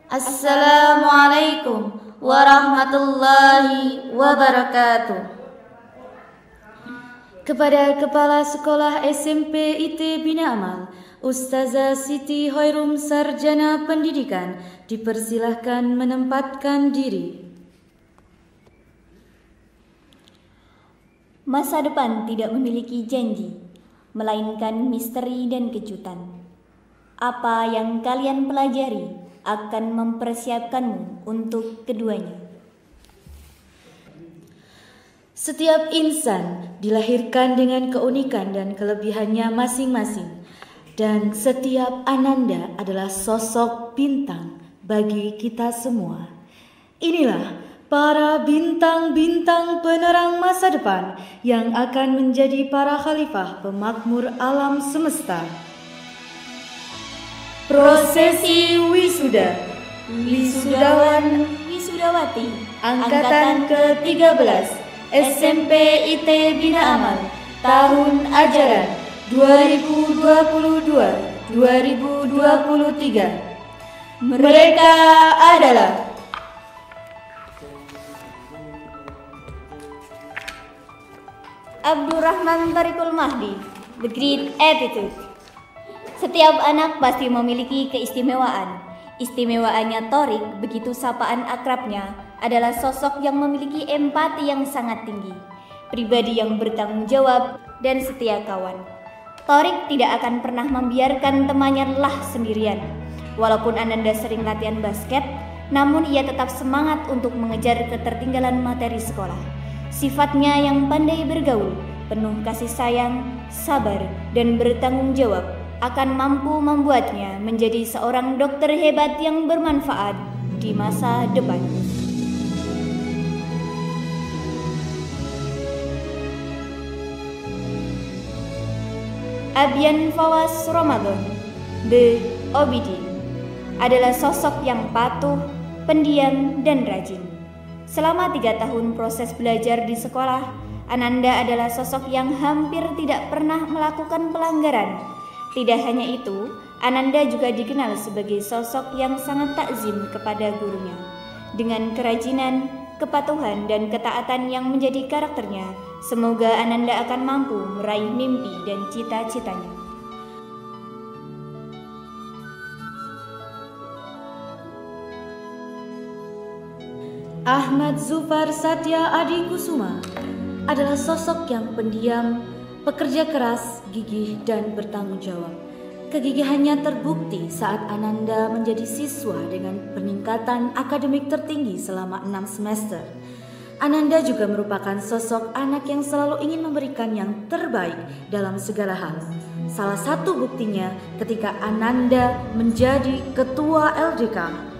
Assalamualaikum warahmatullahi wabarakatuh. Kepada Kepala Sekolah SMP IT Bina Amal, Ustazah Siti Hoirum Sarjana Pendidikan, dipersilahkan menempatkan diri. Masa depan tidak memiliki janji, melainkan misteri dan kejutan. Apa yang kalian pelajari akan mempersiapkanmu untuk keduanya. Setiap insan dilahirkan dengan keunikan dan kelebihannya masing-masing, dan setiap ananda adalah sosok bintang bagi kita semua. Inilah para bintang-bintang penerang masa depan yang akan menjadi para khalifah pemakmur alam semesta. Prosesi wisuda, wisudawan, Wisudawati angkatan ke-13 SMP IT Bina Amal tahun ajaran 2022-2023. Mereka adalah Abdurrahman Tarikul Mahdi, The Great Attitude. Setiap anak pasti memiliki keistimewaan. Istimewaannya Thorik, begitu sapaan akrabnya, adalah sosok yang memiliki empati yang sangat tinggi, pribadi yang bertanggung jawab, dan setia kawan. Thorik tidak akan pernah membiarkan temannya lelah sendirian. Walaupun Ananda sering latihan basket, namun ia tetap semangat untuk mengejar ketertinggalan materi sekolah. Sifatnya yang pandai bergaul, penuh kasih sayang, sabar, dan bertanggung jawab akan mampu membuatnya menjadi seorang dokter hebat yang bermanfaat di masa depan. Abian Fawaz Ramadan, The Obedient, adalah sosok yang patuh, pendiam, dan rajin. Selama 3 tahun proses belajar di sekolah, Ananda adalah sosok yang hampir tidak pernah melakukan pelanggaran. Tidak hanya itu, Ananda juga dikenal sebagai sosok yang sangat takzim kepada gurunya. Dengan kerajinan, kepatuhan, dan ketaatan yang menjadi karakternya, semoga Ananda akan mampu meraih mimpi dan cita-citanya. Ahmad Zufar Satya Adi Kusuma adalah sosok yang pendiam, pekerja keras, gigih, dan bertanggung jawab. Kegigihannya terbukti saat Ananda menjadi siswa dengan peningkatan akademik tertinggi selama 6 semester. Ananda juga merupakan sosok anak yang selalu ingin memberikan yang terbaik dalam segala hal. Salah satu buktinya ketika Ananda menjadi ketua LDK.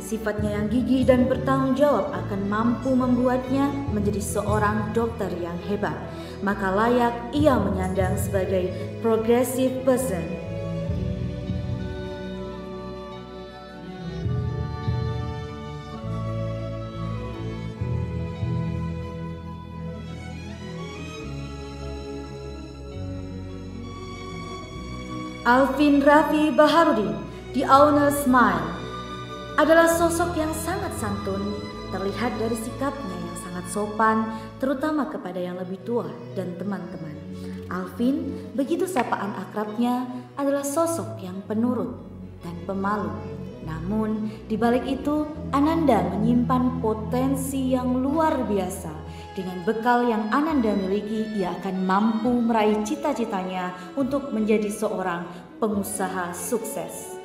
Sifatnya yang gigih dan bertanggung jawab akan mampu membuatnya menjadi seorang dokter yang hebat. Maka layak ia menyandang sebagai progressive person. Alvin Raffi Baharudin, The Owner Smile, adalah sosok yang sangat santun, terlihat dari sikapnya yang sangat sopan, terutama kepada yang lebih tua dan teman-teman. Alvin, begitu sapaan akrabnya, adalah sosok yang penurut dan pemalu. Namun, di balik itu, Ananda menyimpan potensi yang luar biasa. Dengan bekal yang Ananda miliki, ia akan mampu meraih cita-citanya untuk menjadi seorang pengusaha sukses.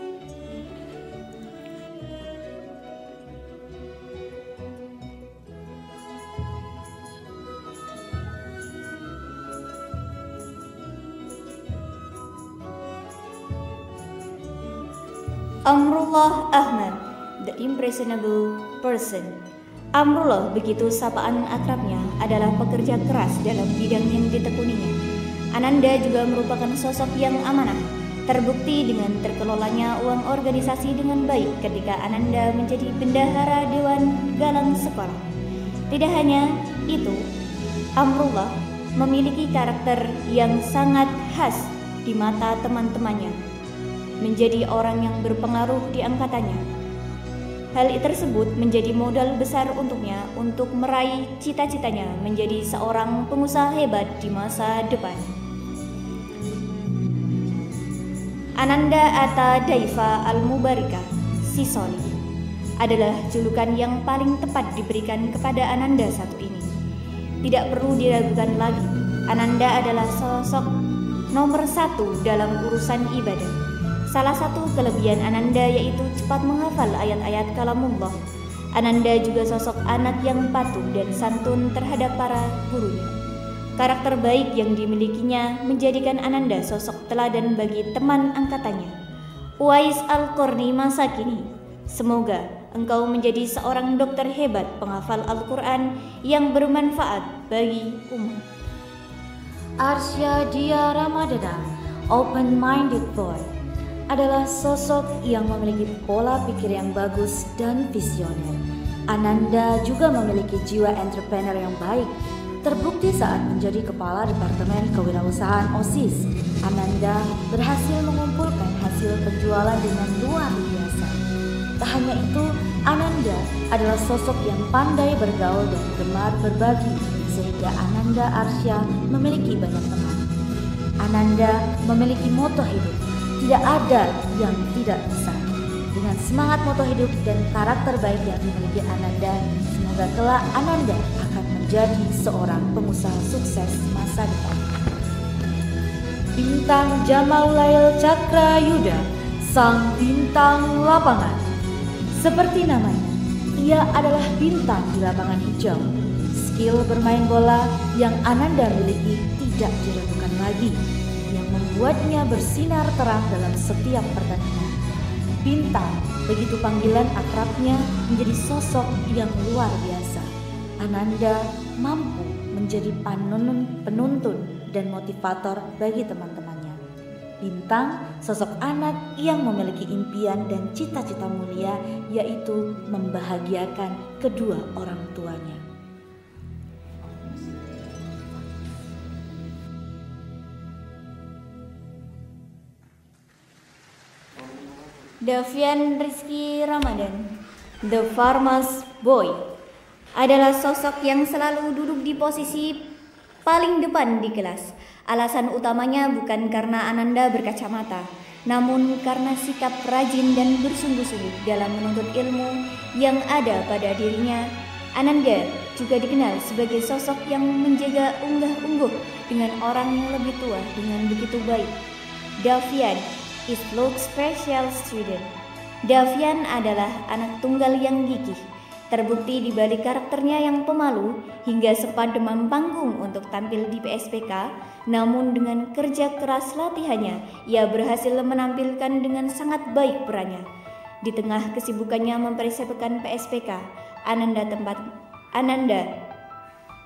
Amrullah Ahmad, The Impressionable Person. Amrullah, begitu sapaan akrabnya, adalah pekerja keras dalam bidang yang ditekuninya. Ananda juga merupakan sosok yang amanah, terbukti dengan terkelolanya uang organisasi dengan baik ketika Ananda menjadi bendahara Dewan Galang Sekolah. Tidak hanya itu, Amrullah memiliki karakter yang sangat khas di mata teman-temannya, menjadi orang yang berpengaruh di angkatannya. Hal tersebut menjadi modal besar untuknya untuk meraih cita-citanya menjadi seorang pengusaha hebat di masa depan. Ananda Atta Daifa Al-Mubarika, Sisoli, adalah julukan yang paling tepat diberikan kepada Ananda satu ini. Tidak perlu diragukan lagi, Ananda adalah sosok nomor 1 dalam urusan ibadah. Salah satu kelebihan Ananda yaitu cepat menghafal ayat-ayat kalamullah. Ananda juga sosok anak yang patuh dan santun terhadap para gurunya. Karakter baik yang dimilikinya menjadikan Ananda sosok teladan bagi teman angkatannya. Uwais Al-Qarni masa kini, semoga engkau menjadi seorang dokter hebat penghafal Al-Quran yang bermanfaat bagi umat. Arsya Dia Ramadana, open-minded boy, adalah sosok yang memiliki pola pikir yang bagus dan visioner. Ananda juga memiliki jiwa entrepreneur yang baik. Terbukti saat menjadi kepala Departemen Kewirausahaan OSIS, Ananda berhasil mengumpulkan hasil penjualan dengan luar biasa. Tak hanya itu, Ananda adalah sosok yang pandai bergaul dan gemar berbagi, sehingga Ananda Arsya memiliki banyak teman. Ananda memiliki moto hidup, tidak ada yang tidak bisa. Dengan semangat moto hidup dan karakter baik yang dimiliki Ananda, semoga kelak Ananda akan menjadi seorang pengusaha sukses masa depan. Bintang Jamalail Cakrayuda, sang bintang lapangan. Seperti namanya, ia adalah bintang di lapangan hijau. Skill bermain bola yang Ananda miliki tidak diragukan lagi, yang membuatnya bersinar terang dalam setiap pertandingan. Bintang, begitu panggilan akrabnya, menjadi sosok yang luar biasa. Ananda mampu menjadi penuntun dan motivator bagi teman-temannya. Bintang, sosok anak yang memiliki impian dan cita-cita mulia, yaitu membahagiakan kedua orang tuanya. Davian Rizky Ramadan, The Farmer's Boy, adalah sosok yang selalu duduk di posisi paling depan di kelas. Alasan utamanya bukan karena Ananda berkacamata, namun karena sikap rajin dan bersungguh-sungguh dalam menuntut ilmu yang ada pada dirinya. Ananda juga dikenal sebagai sosok yang menjaga unggah-ungguh dengan orang yang lebih tua dengan begitu baik. Davian is look special student. Davian adalah anak tunggal yang gigih. Terbukti di balik karakternya yang pemalu hingga sempat demam panggung untuk tampil di PSPK, namun dengan kerja keras latihannya, ia berhasil menampilkan dengan sangat baik perannya. Di tengah kesibukannya mempersiapkan PSPK, Ananda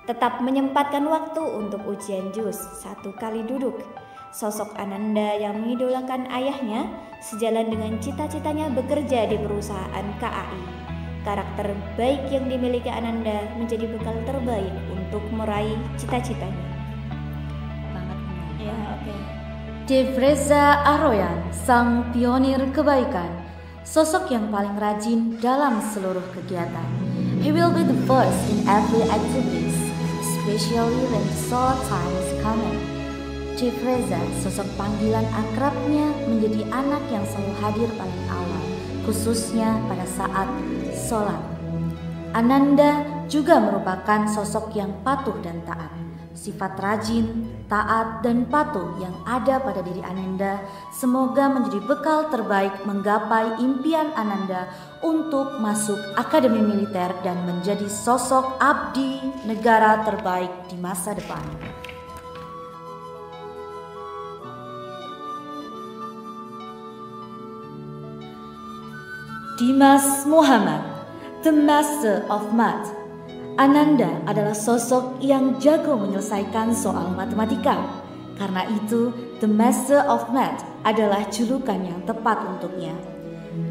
tetap menyempatkan waktu untuk ujian JUS 1 kali duduk. Sosok Ananda yang mengidolakan ayahnya sejalan dengan cita-citanya bekerja di perusahaan KAI. Karakter baik yang dimiliki Ananda menjadi bekal terbaik untuk meraih cita-citanya. Ya, oke. Devreza Aroyan, sang pionir kebaikan, sosok yang paling rajin dalam seluruh kegiatan. He will be the first in every activities, especially when the solar time is coming. Devreza, sosok panggilan akrabnya, menjadi anak yang selalu hadir paling awal, khususnya pada saat sholat. Ananda juga merupakan sosok yang patuh dan taat. Sifat rajin, taat, dan patuh yang ada pada diri Ananda semoga menjadi bekal terbaik menggapai impian Ananda untuk masuk akademi militer dan menjadi sosok abdi negara terbaik di masa depan. Dimas Muhammad, the Master of Math. Ananda adalah sosok yang jago menyelesaikan soal matematika. Karena itu, the Master of Math adalah julukan yang tepat untuknya.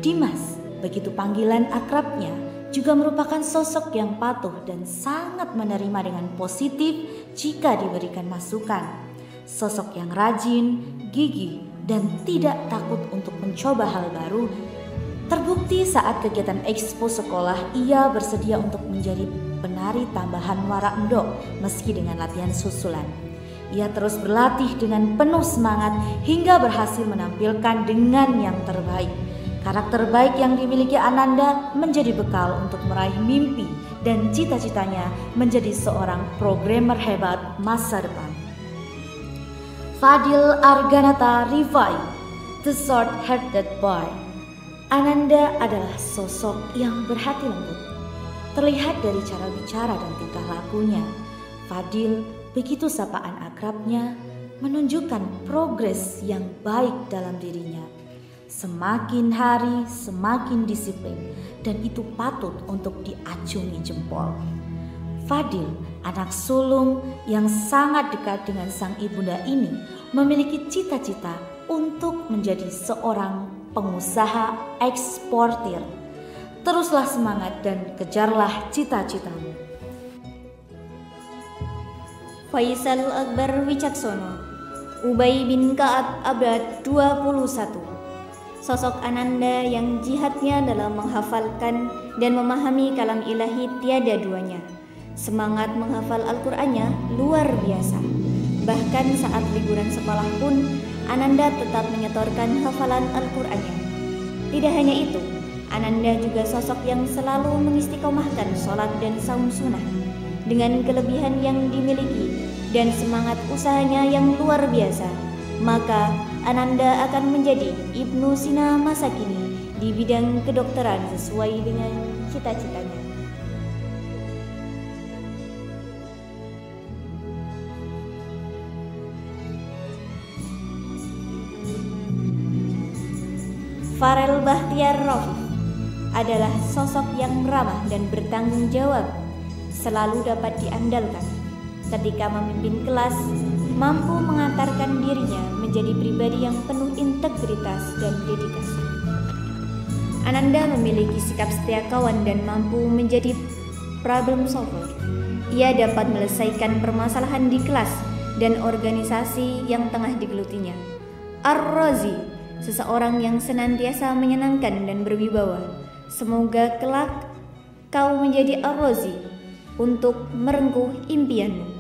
Dimas, begitu panggilan akrabnya, juga merupakan sosok yang patuh dan sangat menerima dengan positif jika diberikan masukan. Sosok yang rajin, gigih, dan tidak takut untuk mencoba hal baru. Terbukti saat kegiatan ekspo sekolah, ia bersedia untuk menjadi penari tambahan warak endok meski dengan latihan susulan. Ia terus berlatih dengan penuh semangat hingga berhasil menampilkan dengan yang terbaik. Karakter baik yang dimiliki Ananda menjadi bekal untuk meraih mimpi dan cita-citanya menjadi seorang programmer hebat masa depan. Fadil Arganata Rifai, the short-hearted boy. Ananda adalah sosok yang berhati lembut. Terlihat dari cara bicara dan tingkah lakunya, Fadil, begitu sapaan akrabnya, menunjukkan progres yang baik dalam dirinya. Semakin hari semakin disiplin dan itu patut untuk diacungi jempol. Fadil, anak sulung yang sangat dekat dengan sang ibunda ini, memiliki cita-cita untuk menjadi seorang pengusaha eksportir. Teruslah semangat dan kejarlah cita-citamu. Faisal Akbar Wicaksono, Ubay bin Ka'ab abad 21. Sosok Ananda yang jihadnya dalam menghafalkan dan memahami kalam ilahi tiada duanya. Semangat menghafal Al-Qur'annya luar biasa. Bahkan saat liburan sekolah pun, Ananda tetap menyetorkan hafalan Al-Qur'annya. Tidak hanya itu, Ananda juga sosok yang selalu mengistiqomahkan sholat dan saum sunnah. Dengan kelebihan yang dimiliki dan semangat usahanya yang luar biasa, maka Ananda akan menjadi Ibnu Sina masa kini di bidang kedokteran sesuai dengan cita-citanya. Farel Bahtiar Rafiq adalah sosok yang ramah dan bertanggung jawab, selalu dapat diandalkan. Ketika memimpin kelas, mampu mengantarkan dirinya menjadi pribadi yang penuh integritas dan dedikasi. Ananda memiliki sikap setia kawan dan mampu menjadi problem solver. Ia dapat menyelesaikan permasalahan di kelas dan organisasi yang tengah digelutinya. Ar-Razi, seseorang yang senantiasa menyenangkan dan berwibawa. Semoga kelak kau menjadi Ar-Razi untuk merengkuh impianmu.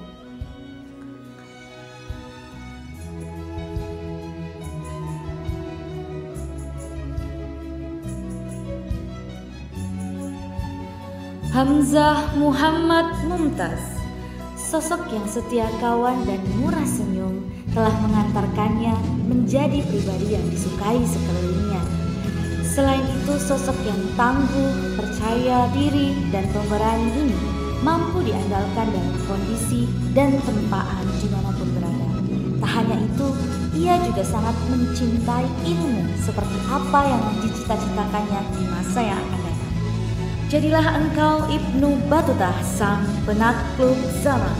Hamzah Muhammad Mumtaz, sosok yang setia kawan dan murah senyum, telah mengantarkannya menjadi pribadi yang disukai sekelilingnya. Selain itu, sosok yang tangguh, percaya diri, dan pemberani ini mampu diandalkan dalam kondisi dan tempaan dimanapun berada. Tak hanya itu, ia juga sangat mencintai ilmu seperti apa yang dicita-citakannya di masa yang akan datang. Jadilah engkau Ibnu Batutah, sang penakluk zaman.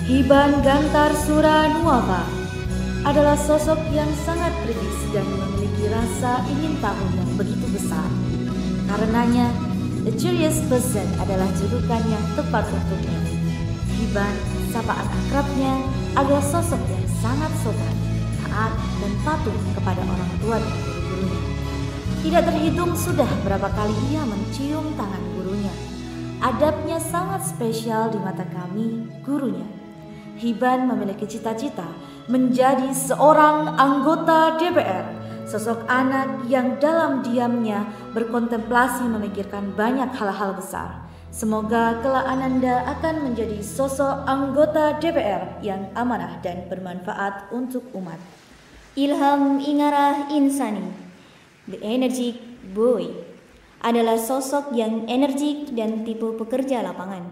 Hiban Gantar Suranuafa adalah sosok yang sangat kritis dan memiliki rasa ingin tahu yang begitu besar. Karenanya, the curious person adalah julukan yang tepat untuknya. Hiban, sapaan akrabnya, adalah sosok yang sangat sopan, taat, dan patuh kepada orang tua dan guru-gurunya. Tidak terhitung sudah berapa kali ia mencium tangan gurunya. Adabnya sangat spesial di mata kami, gurunya. Hiban memiliki cita-cita menjadi seorang anggota DPR, sosok anak yang dalam diamnya berkontemplasi memikirkan banyak hal-hal besar. Semoga kelak Ananda akan menjadi sosok anggota DPR yang amanah dan bermanfaat untuk umat. Ilham Ingarah Insani, the energetic boy, adalah sosok yang energik dan tipe pekerja lapangan.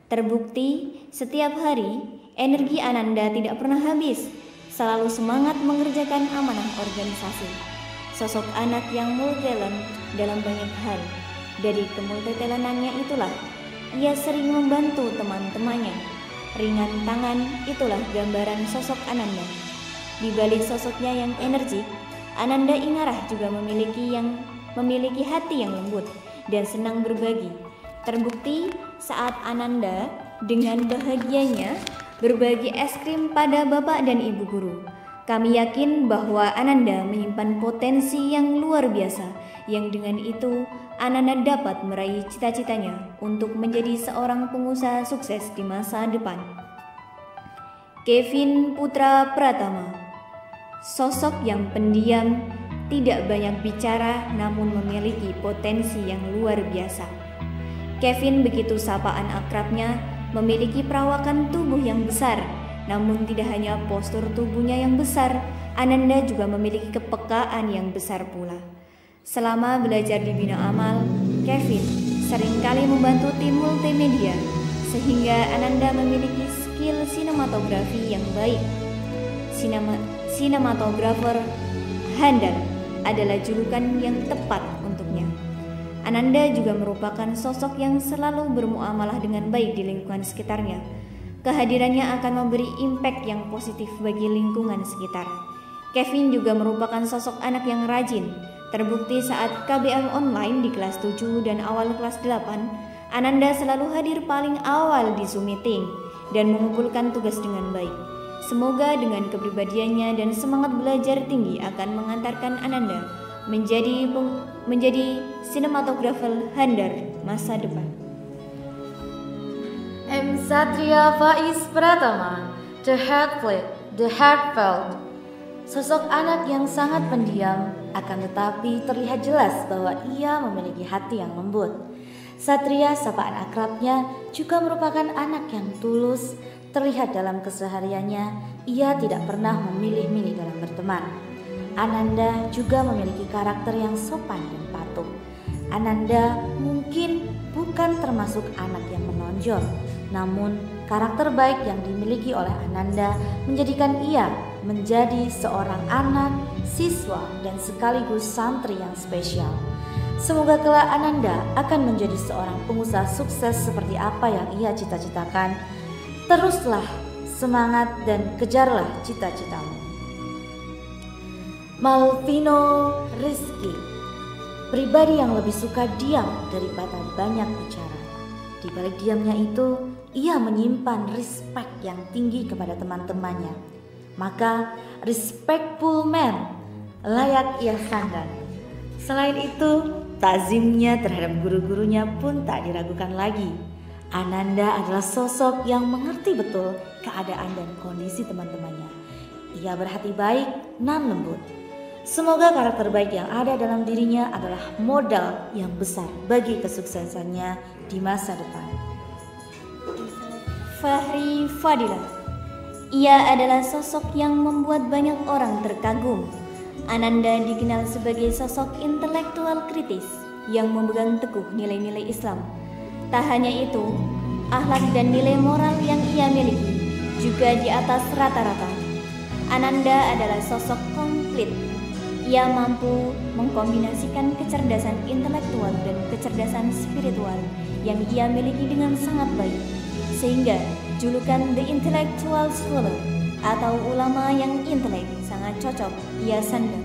Terbukti setiap hari energi Ananda tidak pernah habis, selalu semangat mengerjakan amanah organisasi. Sosok anak yang multitalent dalam banyak hal. Dari kemultitalentannya itulah ia sering membantu teman-temannya. Ringan tangan itulah gambaran sosok Ananda. Di balik sosoknya yang energik, Ananda Ingarah juga memiliki hati yang lembut dan senang berbagi. Terbukti saat Ananda dengan bahagianya berbagi es krim pada bapak dan ibu guru. Kami yakin bahwa Ananda menyimpan potensi yang luar biasa, yang dengan itu Ananda dapat meraih cita-citanya untuk menjadi seorang pengusaha sukses di masa depan. Kevin Putra Pratama, sosok yang pendiam, tidak banyak bicara namun memiliki potensi yang luar biasa. Kevin, begitu sapaan akrabnya, memiliki perawakan tubuh yang besar. Namun tidak hanya postur tubuhnya yang besar, Ananda juga memiliki kepekaan yang besar pula. Selama belajar di Bina Amal, Kevin seringkali membantu tim multimedia, sehingga Ananda memiliki skill sinematografi yang baik. Sinematografer handal adalah julukan yang tepat untuknya. Ananda juga merupakan sosok yang selalu bermuamalah dengan baik di lingkungan sekitarnya. Kehadirannya akan memberi impact yang positif bagi lingkungan sekitar. Kevin juga merupakan sosok anak yang rajin. Terbukti saat KBM online di kelas 7 dan awal kelas 8, Ananda selalu hadir paling awal di Zoom meeting dan mengumpulkan tugas dengan baik. Semoga dengan kepribadiannya dan semangat belajar tinggi akan mengantarkan Ananda menjadi sinematografer handal masa depan. M. Satria Faiz Pratama, the heartfelt. Sosok anak yang sangat pendiam, akan tetapi terlihat jelas bahwa ia memiliki hati yang lembut. Satria, sapaan akrabnya, juga merupakan anak yang tulus. Terlihat dalam kesehariannya, ia tidak pernah memilih-milih dalam berteman. Ananda juga memiliki karakter yang sopan dan patuh. Ananda mungkin bukan termasuk anak yang menonjol, namun karakter baik yang dimiliki oleh Ananda menjadikan ia menjadi seorang anak, siswa, dan sekaligus santri yang spesial. Semoga kelak Ananda akan menjadi seorang pengusaha sukses seperti apa yang ia cita-citakan. Teruslah semangat dan kejarlah cita-citamu. Malvino Rizky, pribadi yang lebih suka diam daripada banyak bicara. Di balik diamnya itu, ia menyimpan respect yang tinggi kepada teman-temannya. Maka respectful man layak ia sandang. Selain itu, takzimnya terhadap guru-gurunya pun tak diragukan lagi. Ananda adalah sosok yang mengerti betul keadaan dan kondisi teman-temannya. Ia berhati baik nan lembut. Semoga karakter baik yang ada dalam dirinya adalah modal yang besar bagi kesuksesannya di masa depan. Fahri Fadilah, ia adalah sosok yang membuat banyak orang terkagum. Ananda dikenal sebagai sosok intelektual kritis yang memegang teguh nilai-nilai Islam. Tak hanya itu, akhlak dan nilai moral yang ia miliki juga di atas rata-rata. Ananda adalah sosok komplit. Ia mampu mengkombinasikan kecerdasan intelektual dan kecerdasan spiritual yang ia miliki dengan sangat baik, sehingga julukan The Intellectual Scholar atau ulama yang intelek sangat cocok ia sandang.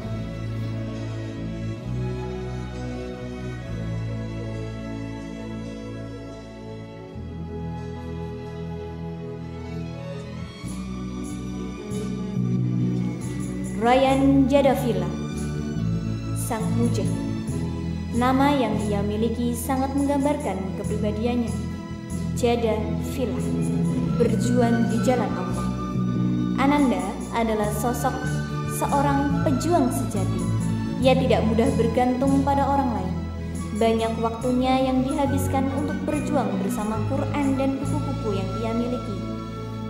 Ryan Jadavila, sang mujahid. Nama yang ia miliki sangat menggambarkan kepribadiannya. Jadavila, berjuang di jalan Allah. Ananda adalah sosok seorang pejuang sejati. Ia tidak mudah bergantung pada orang lain. Banyak waktunya yang dihabiskan untuk berjuang bersama Quran dan buku-buku yang ia miliki.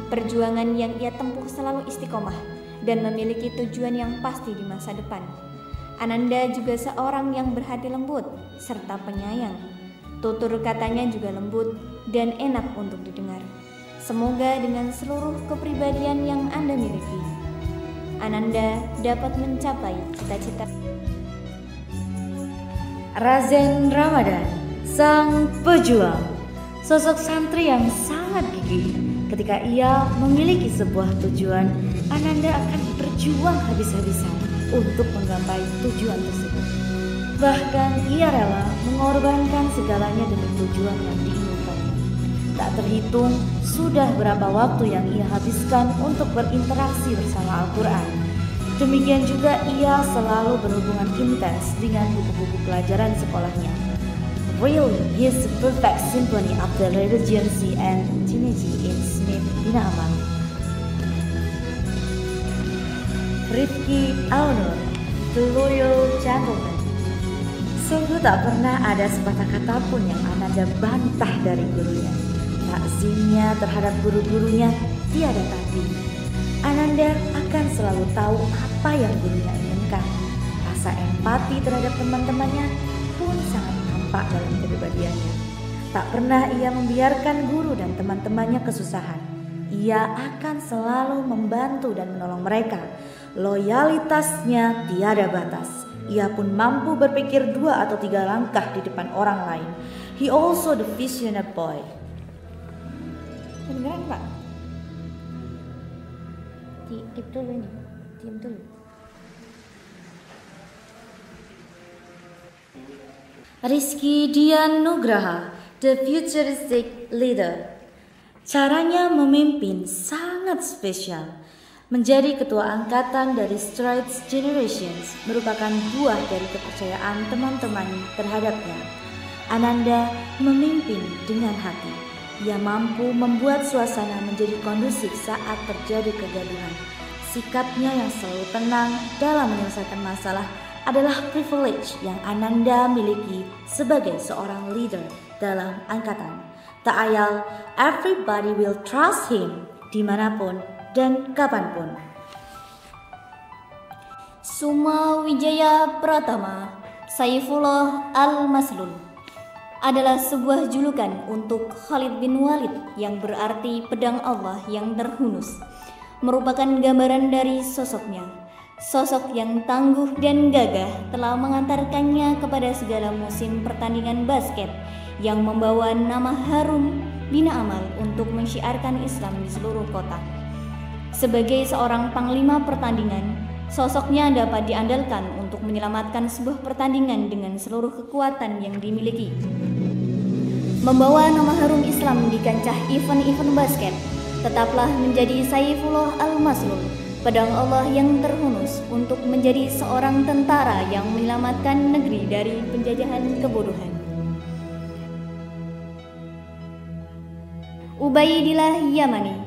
Perjuangan yang ia tempuh selalu istiqomah dan memiliki tujuan yang pasti di masa depan. Ananda juga seorang yang berhati lembut serta penyayang. Tutur katanya juga lembut dan enak untuk didengar. Semoga dengan seluruh kepribadian yang Anda miliki, Ananda dapat mencapai cita-cita. Razen Ramadan, sang pejuang, sosok santri yang sangat gigih. Ketika ia memiliki sebuah tujuan, Ananda akan berjuang habis-habisan untuk menggapai tujuan tersebut. Bahkan ia rela mengorbankan segalanya demi tujuan yang diinginkannya. Tak terhitung sudah berapa waktu yang ia habiskan untuk berinteraksi bersama Al-Quran. Demikian juga ia selalu berhubungan intens dengan buku-buku pelajaran sekolahnya. Really, he is the perfect symphony of the religiosity and dignity in Smith Bina Amal. Rifki Aunur, the loyal gentleman. Sungguh tak pernah ada sepatah kata pun yang Ananda bantah dari gurunya. Takzimnya terhadap guru-gurunya tiada tanding. Ananda akan selalu tahu apa yang gurunya inginkan. Rasa empati terhadap teman-temannya pun sangat nampak dalam kepribadiannya. Tak pernah ia membiarkan guru dan teman-temannya kesusahan. Ia akan selalu membantu dan menolong mereka. Loyalitasnya tiada batas. Ia pun mampu berpikir 2 atau 3 langkah di depan orang lain. He also the visionary boy. Kedengeran Pak? Diam dulu ini. Diam dulu. Rizky Dian Nugraha, the futuristic leader. Caranya memimpin sangat spesial. Menjadi ketua angkatan dari Strides Generations merupakan buah dari kepercayaan teman-teman terhadapnya. Ananda memimpin dengan hati. Ia mampu membuat suasana menjadi kondusif saat terjadi kegaduhan. Sikapnya yang selalu tenang dalam menyelesaikan masalah adalah privilege yang Ananda miliki sebagai seorang leader dalam angkatan. Tak ayal, everybody will trust him dimanapun dan kapanpun. Suma Wijaya Pratama, Saifullah Al-Maslul, adalah sebuah julukan untuk Khalid bin Walid yang berarti pedang Allah yang terhunus. Merupakan gambaran dari sosoknya. Sosok yang tangguh dan gagah telah mengantarkannya kepada segala musim pertandingan basket yang membawa nama harum Bina Amal untuk mensyiarkan Islam di seluruh kota. Sebagai seorang panglima pertandingan, sosoknya dapat diandalkan untuk menyelamatkan sebuah pertandingan dengan seluruh kekuatan yang dimiliki. Membawa nama harum Islam di kancah event-event basket, tetaplah menjadi Saifullah Al-Maslul, pedang Allah yang terhunus untuk menjadi seorang tentara yang menyelamatkan negeri dari penjajahan kebodohan. Ubaidillah Yamani,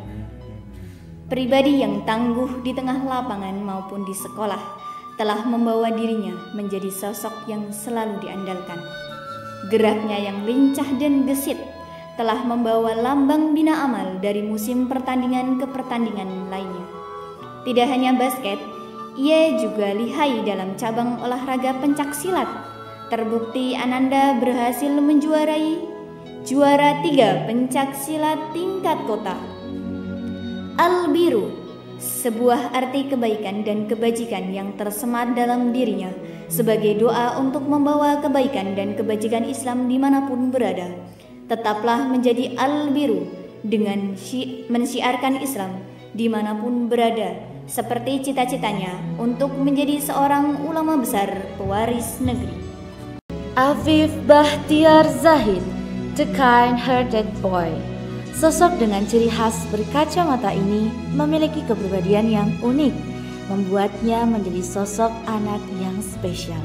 pribadi yang tangguh di tengah lapangan maupun di sekolah, telah membawa dirinya menjadi sosok yang selalu diandalkan. Geraknya yang lincah dan gesit telah membawa lambang Bina Amal dari musim pertandingan ke pertandingan lainnya. Tidak hanya basket, ia juga lihai dalam cabang olahraga pencaksilat. Terbukti Ananda berhasil menjuarai juara 3 pencaksilat tingkat kota. Al-Biru, sebuah arti kebaikan dan kebajikan yang tersemat dalam dirinya sebagai doa untuk membawa kebaikan dan kebajikan Islam dimanapun berada. Tetaplah menjadi Al-Biru dengan mensyiarkan Islam dimanapun berada, seperti cita-citanya untuk menjadi seorang ulama besar pewaris negeri. Afif Bahtiar Zahid, the kind-hearted boy. Sosok dengan ciri khas berkacamata ini memiliki kepribadian yang unik, membuatnya menjadi sosok anak yang spesial.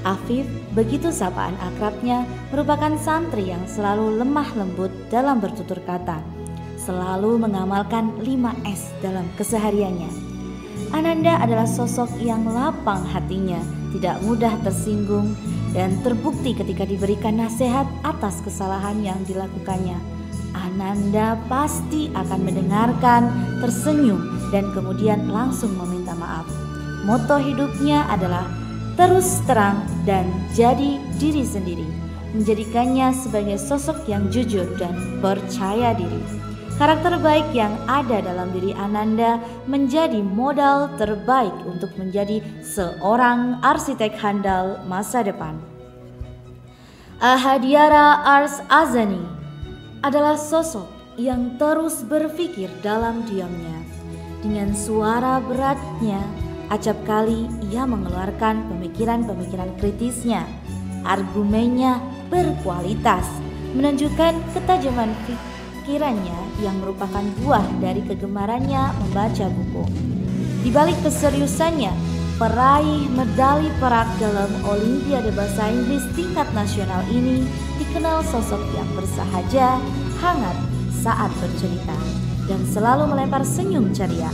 Afif, begitu sapaan akrabnya, merupakan santri yang selalu lemah lembut dalam bertutur kata, selalu mengamalkan 5S dalam kesehariannya. Ananda adalah sosok yang lapang hatinya, tidak mudah tersinggung, dan terbukti ketika diberikan nasihat atas kesalahan yang dilakukannya. Ananda pasti akan mendengarkan, tersenyum, dan kemudian langsung meminta maaf. Moto hidupnya adalah terus terang dan jadi diri sendiri, menjadikannya sebagai sosok yang jujur dan percaya diri. Karakter baik yang ada dalam diri Ananda menjadi modal terbaik untuk menjadi seorang arsitek handal masa depan. Ahadiara Ars Azani adalah sosok yang terus berpikir dalam diamnya. Dengan suara beratnya, acap kali ia mengeluarkan pemikiran-pemikiran kritisnya. Argumennya berkualitas, menunjukkan ketajaman pikirannya yang merupakan buah dari kegemarannya membaca buku. Di balik keseriusannya, peraih medali perak dalam Olimpiade Bahasa Inggris tingkat nasional ini dikenal sosok yang bersahaja, hangat saat bercerita, dan selalu melempar senyum ceria.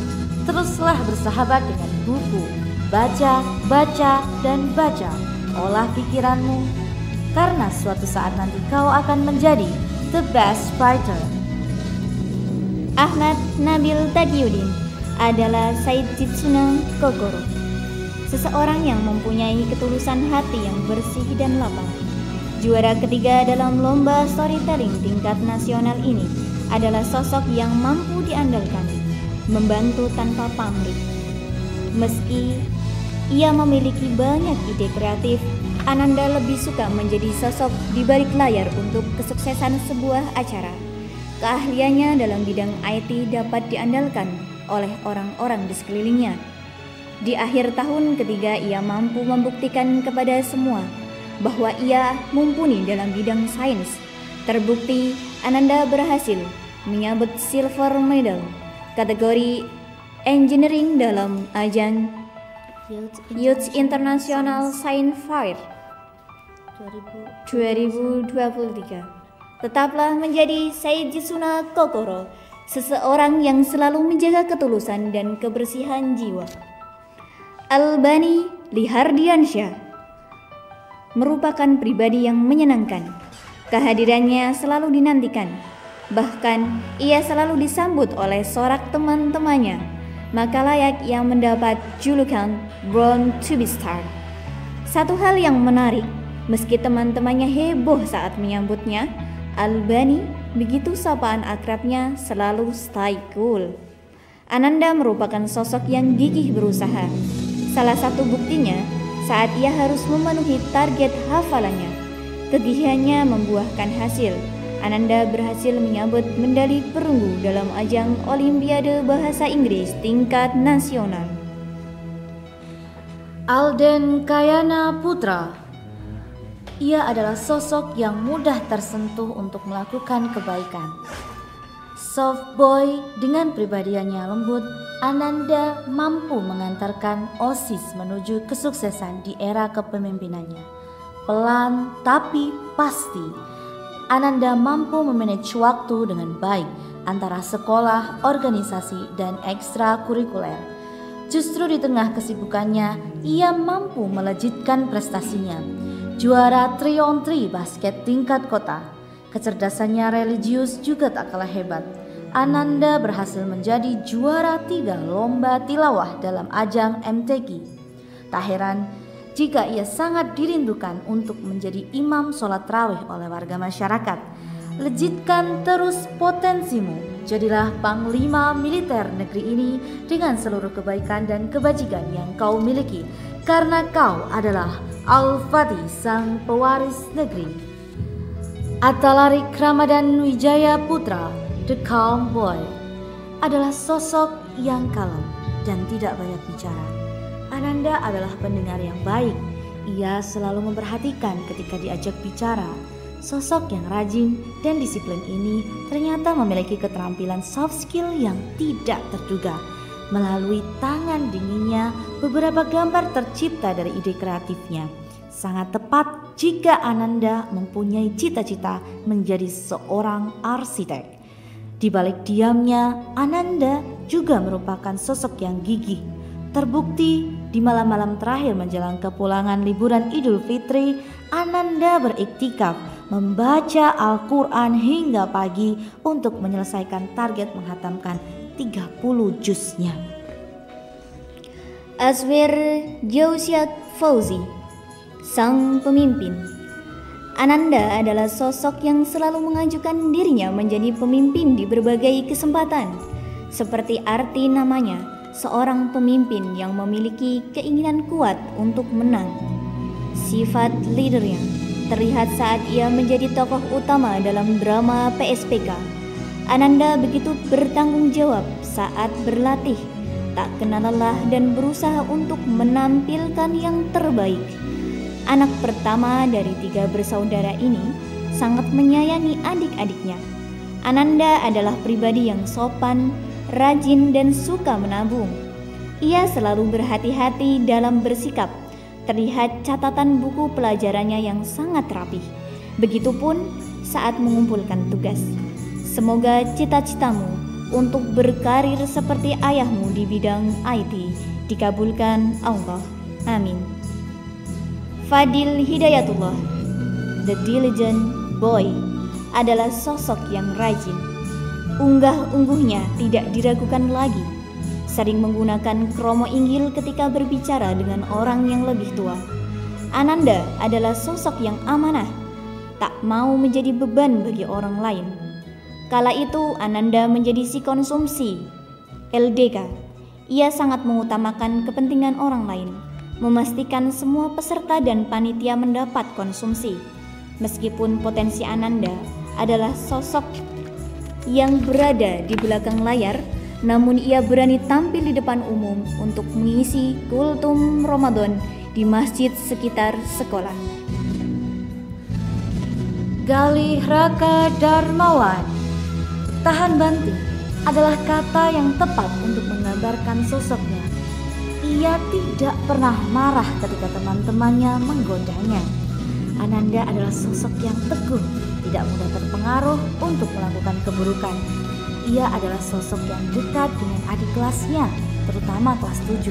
Teruslah bersahabat dengan buku, baca, dan baca. Olah pikiranmu, karena suatu saat nanti kau akan menjadi the best writer. Ahmad Nabil Taqiyuddin adalah Saijitsuna Kokoro, seseorang yang mempunyai ketulusan hati yang bersih dan lapang. Juara ketiga dalam lomba storytelling tingkat nasional ini adalah sosok yang mampu diandalkan, membantu tanpa pamrih. Meski ia memiliki banyak ide kreatif, Ananda lebih suka menjadi sosok di balik layar untuk kesuksesan sebuah acara. Keahliannya dalam bidang IT dapat diandalkan oleh orang-orang di sekelilingnya. Di akhir tahun ketiga, ia mampu membuktikan kepada semua bahwa ia mumpuni dalam bidang sains. Terbukti, Ananda berhasil menyabet silver medal kategori engineering dalam ajang Youth International Science Fair 2023. Tetaplah menjadi Saijitsuna Kokoro, seseorang yang selalu menjaga ketulusan dan kebersihan jiwa. Albani Lihardiansyah merupakan pribadi yang menyenangkan. Kehadirannya selalu dinantikan. Bahkan ia selalu disambut oleh sorak teman-temannya. Maka layak ia mendapat julukan Born to be Star. Satu hal yang menarik, meski teman-temannya heboh saat menyambutnya, Albani, begitu sapaan akrabnya, selalu stay cool. Ananda merupakan sosok yang gigih berusaha. Salah satu buktinya saat ia harus memenuhi target hafalannya. Kegigihannya membuahkan hasil. Ananda berhasil menyabet medali perunggu dalam ajang Olimpiade Bahasa Inggris tingkat nasional. Alden Kayana Putra. Ia adalah sosok yang mudah tersentuh untuk melakukan kebaikan. Soft boy dengan pribadiannya lembut, Ananda mampu mengantarkan OSIS menuju kesuksesan di era kepemimpinannya. Pelan tapi pasti, Ananda mampu memanage waktu dengan baik antara sekolah, organisasi, dan ekstrakurikuler. Justru di tengah kesibukannya, ia mampu melejitkan prestasinya. Juara 3-on-3 basket tingkat kota. Kecerdasannya religius juga tak kalah hebat. Ananda berhasil menjadi juara 3 lomba tilawah dalam ajang MTQ. Tak heran jika ia sangat dirindukan untuk menjadi imam sholat tarawih oleh warga masyarakat. Lejitkan terus potensimu. Jadilah panglima militer negeri ini dengan seluruh kebaikan dan kebajikan yang kau miliki. Karena kau adalah Al-Fatih, sang pewaris negeri. Atalarik Ramadan Wijaya Putra, The Calm Boy, adalah sosok yang kalem dan tidak banyak bicara. Ananda adalah pendengar yang baik. Ia selalu memperhatikan ketika diajak bicara. Sosok yang rajin dan disiplin ini ternyata memiliki keterampilan soft skill yang tidak terduga. Melalui tangan dinginnya, beberapa gambar tercipta dari ide kreatifnya. Sangat tepat jika Ananda mempunyai cita-cita menjadi seorang arsitek. Di balik diamnya, Ananda juga merupakan sosok yang gigih. Terbukti di malam-malam terakhir menjelang kepulangan liburan Idul Fitri, Ananda beriktikaf membaca Al-Quran hingga pagi untuk menyelesaikan target menghatamkan 30 juznya. Azwir Jauziak Fauzi, sang pemimpin. Ananda adalah sosok yang selalu mengajukan dirinya menjadi pemimpin di berbagai kesempatan. Seperti arti namanya, seorang pemimpin yang memiliki keinginan kuat untuk menang. Sifat leadernya terlihat saat ia menjadi tokoh utama dalam drama PSPK. Ananda begitu bertanggung jawab saat berlatih, tak kenal lelah dan berusaha untuk menampilkan yang terbaik. Anak pertama dari 3 bersaudara ini sangat menyayangi adik-adiknya. Ananda adalah pribadi yang sopan, rajin dan suka menabung. Ia selalu berhati-hati dalam bersikap. Terlihat catatan buku pelajarannya yang sangat rapih. Begitupun saat mengumpulkan tugas. Semoga cita-citamu untuk berkarir seperti ayahmu di bidang IT dikabulkan Allah. Amin. Fadil Hidayatullah, the diligent boy, adalah sosok yang rajin. Unggah-ungguhnya tidak diragukan lagi. Sering menggunakan kromo inggil ketika berbicara dengan orang yang lebih tua. Ananda adalah sosok yang amanah, tak mau menjadi beban bagi orang lain. Kala itu Ananda menjadi si konsumsi, LDK. Ia sangat mengutamakan kepentingan orang lain, memastikan semua peserta dan panitia mendapat konsumsi. Meskipun potensi Ananda adalah sosok yang berada di belakang layar, namun ia berani tampil di depan umum untuk mengisi kultum Ramadan di masjid sekitar sekolah. Galih Raka Darmawan. Tahan banting adalah kata yang tepat untuk menggambarkan sosoknya. Ia tidak pernah marah ketika teman-temannya menggodanya. Ananda adalah sosok yang teguh, tidak mudah terpengaruh untuk melakukan keburukan. Ia adalah sosok yang dekat dengan adik kelasnya, terutama kelas 7.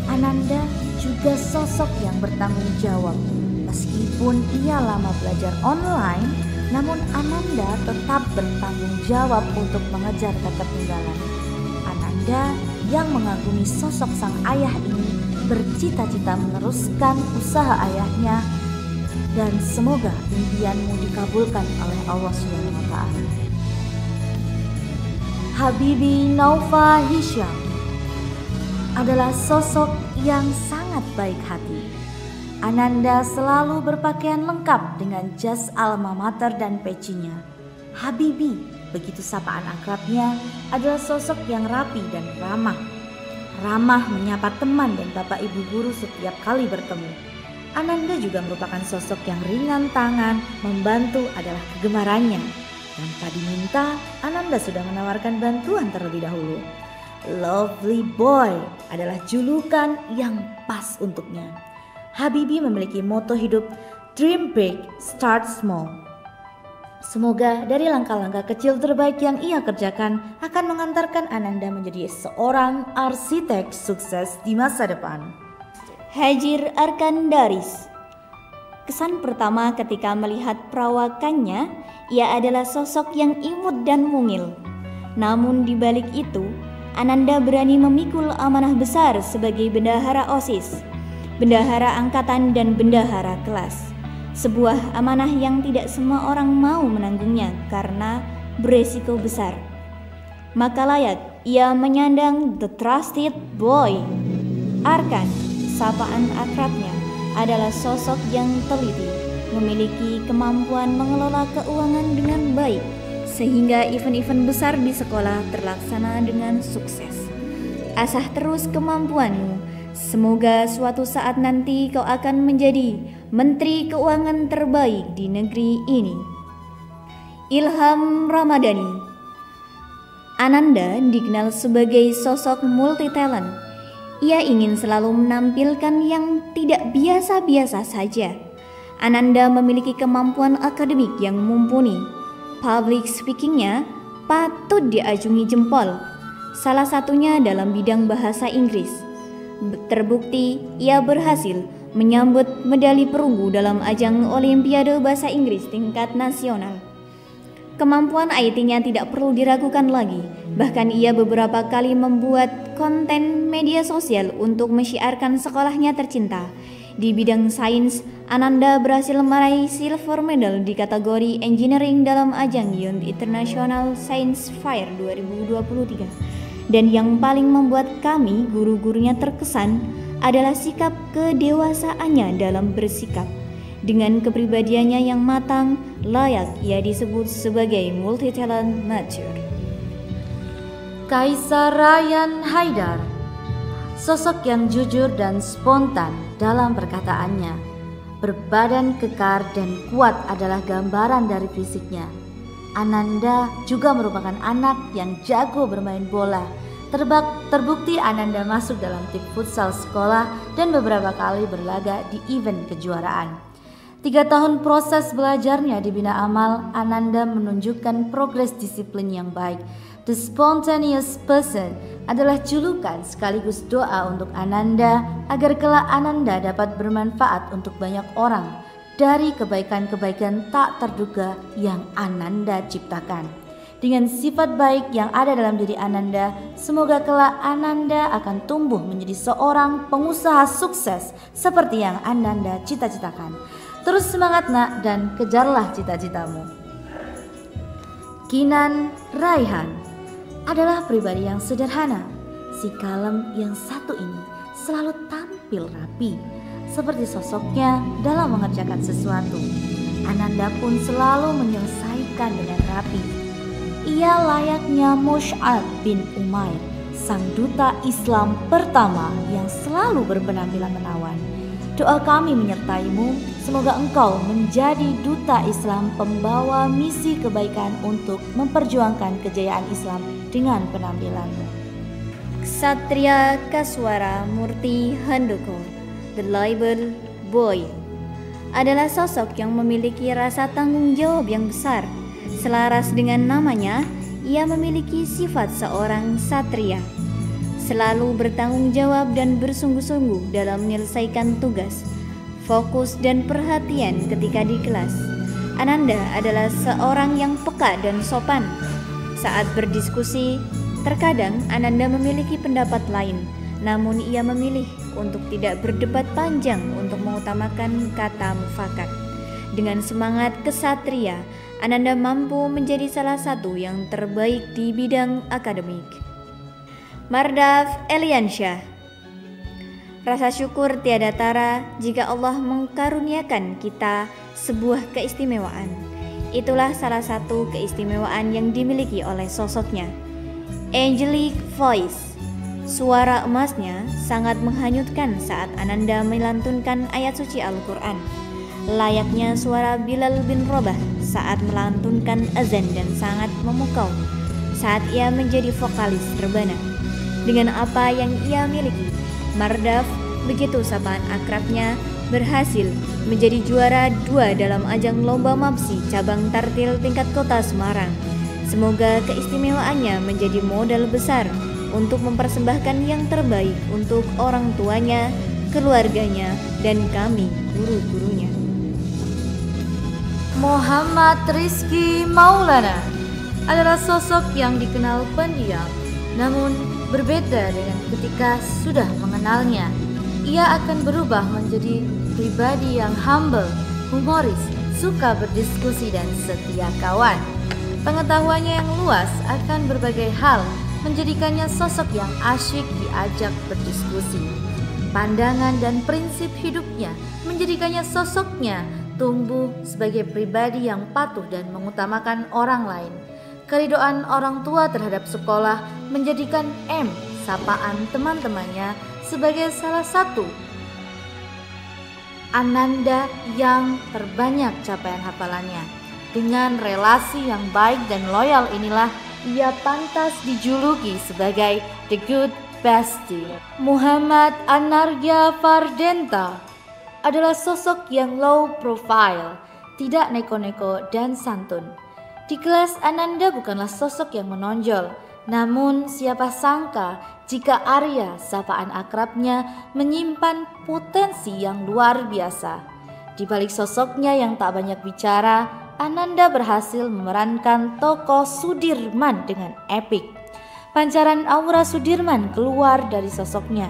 Ananda juga sosok yang bertanggung jawab. Meskipun ia lama belajar online, namun Ananda tetap bertanggung jawab untuk mengejar ketertinggalan. Ananda yang mengagumi sosok sang ayah ini bercita-cita meneruskan usaha ayahnya, dan semoga impianmu dikabulkan oleh Allah SWT. Habibi Naufa Hisham adalah sosok yang sangat baik hati. Ananda selalu berpakaian lengkap dengan jas alma mater dan pecinya. Habibi, begitu sapaan akrabnya, adalah sosok yang rapi dan ramah. Ramah menyapa teman dan bapak ibu guru setiap kali bertemu. Ananda juga merupakan sosok yang ringan tangan, membantu adalah kegemarannya. Tanpa diminta, Ananda sudah menawarkan bantuan terlebih dahulu. Lovely boy adalah julukan yang pas untuknya. Habibi memiliki moto hidup Dream Big, Start Small. Semoga dari langkah-langkah kecil terbaik yang ia kerjakan akan mengantarkan Ananda menjadi seorang arsitek sukses di masa depan. Hajir Arkandaris. Kesan pertama ketika melihat perawakannya, ia adalah sosok yang imut dan mungil. Namun di balik itu, Ananda berani memikul amanah besar sebagai bendahara OSIS, bendahara angkatan dan bendahara kelas. Sebuah amanah yang tidak semua orang mau menanggungnya karena beresiko besar. Maka layak ia menyandang the trusted boy. Arkan, sapaan akrabnya, adalah sosok yang teliti, memiliki kemampuan mengelola keuangan dengan baik, sehingga event-event besar di sekolah terlaksana dengan sukses. Asah terus kemampuanmu, semoga suatu saat nanti kau akan menjadi Menteri Keuangan terbaik di negeri ini. Ilham Ramadhani. Ananda dikenal sebagai sosok multi talent. Ia ingin selalu menampilkan yang tidak biasa-biasa saja. Ananda memiliki kemampuan akademik yang mumpuni. Public speakingnya patut diajungi jempol. Salah satunya dalam bidang bahasa Inggris. Terbukti ia berhasil menyambut medali perunggu dalam ajang Olimpiade Bahasa Inggris tingkat nasional. Kemampuan IT-nya tidak perlu diragukan lagi. Bahkan ia beberapa kali membuat konten media sosial untuk menyiarkan sekolahnya tercinta. Di bidang sains, Ananda berhasil meraih silver medal di kategori engineering dalam ajang Young International Science Fair 2023. Dan yang paling membuat kami guru-gurunya terkesan adalah sikap kedewasaannya dalam bersikap. Dengan kepribadiannya yang matang, layak ia disebut sebagai multi-talent mature. Kaisar Ryan Haidar, sosok yang jujur dan spontan dalam perkataannya. Berbadan kekar dan kuat adalah gambaran dari fisiknya. Ananda juga merupakan anak yang jago bermain bola. Terbukti Ananda masuk dalam tim futsal sekolah dan beberapa kali berlaga di event kejuaraan. 3 tahun proses belajarnya di Bina Amal, Ananda menunjukkan progres disiplin yang baik. The Spontaneous Person adalah julukan sekaligus doa untuk Ananda agar kelak Ananda dapat bermanfaat untuk banyak orang dari kebaikan-kebaikan tak terduga yang Ananda ciptakan. Dengan sifat baik yang ada dalam diri Ananda, semoga kelak Ananda akan tumbuh menjadi seorang pengusaha sukses seperti yang Ananda cita-citakan. Terus semangat nak dan kejarlah cita-citamu. Kinan Raihan adalah pribadi yang sederhana. Si kalem yang satu ini selalu tampil rapi, seperti sosoknya dalam mengerjakan sesuatu. Ananda pun selalu menyelesaikan dengan rapi. Ia layaknya Mus'ab bin Umair, sang duta Islam pertama yang selalu berpenampilan menawan. Doa kami menyertaimu, semoga engkau menjadi duta Islam pembawa misi kebaikan untuk memperjuangkan kejayaan Islam dengan penampilanmu. Ksatria Kaswara Murti Handoko, The Label Boy, adalah sosok yang memiliki rasa tanggung jawab yang besar. Selaras dengan namanya, ia memiliki sifat seorang satria, selalu bertanggung jawab dan bersungguh-sungguh dalam menyelesaikan tugas, fokus dan perhatian ketika di kelas. Ananda adalah seorang yang peka dan sopan. Saat berdiskusi, terkadang Ananda memiliki pendapat lain, namun ia memilih untuk tidak berdebat panjang untuk mengutamakan kata mufakat. Dengan semangat kesatria, Ananda mampu menjadi salah satu yang terbaik di bidang akademik. Mardaf Eliansyah. Rasa syukur tiada tara jika Allah mengkaruniakan kita sebuah keistimewaan. Itulah salah satu keistimewaan yang dimiliki oleh sosoknya. Angelic voice. Suara emasnya sangat menghanyutkan saat Ananda melantunkan ayat suci Al-Quran. Layaknya suara Bilal bin Rabah saat melantunkan azan dan sangat memukau saat ia menjadi vokalis rebana. Dengan apa yang ia miliki, Mardaf, begitu sapaan akrabnya, berhasil menjadi juara 2 dalam ajang lomba MAPSI cabang tartil tingkat kota Semarang. Semoga keistimewaannya menjadi modal besar untuk mempersembahkan yang terbaik untuk orang tuanya, keluarganya, dan kami, guru-gurunya. Muhammad Rizky Maulana adalah sosok yang dikenal pendiam, namun berbeda dengan ketika sudah mengenalnya. Ia akan berubah menjadi pribadi yang humble, humoris, suka berdiskusi dan setia kawan. Pengetahuannya yang luas akan berbagai hal menjadikannya sosok yang asyik diajak berdiskusi. Pandangan dan prinsip hidupnya menjadikannya sosoknya tumbuh sebagai pribadi yang patuh dan mengutamakan orang lain. Keridhaan orang tua terhadap sekolah menjadikan M, sapaan teman-temannya, sebagai salah satu Ananda yang terbanyak capaian hafalannya. Dengan relasi yang baik dan loyal inilah ia pantas dijuluki sebagai The Good Bestie. Muhammad Anargya Fardenta adalah sosok yang low profile, tidak neko-neko dan santun. Di kelas Ananda bukanlah sosok yang menonjol, namun siapa sangka jika Arya, sapaan akrabnya, menyimpan potensi yang luar biasa. Di balik sosoknya yang tak banyak bicara, Ananda berhasil memerankan tokoh Sudirman dengan epik. Pancaran aura Sudirman keluar dari sosoknya.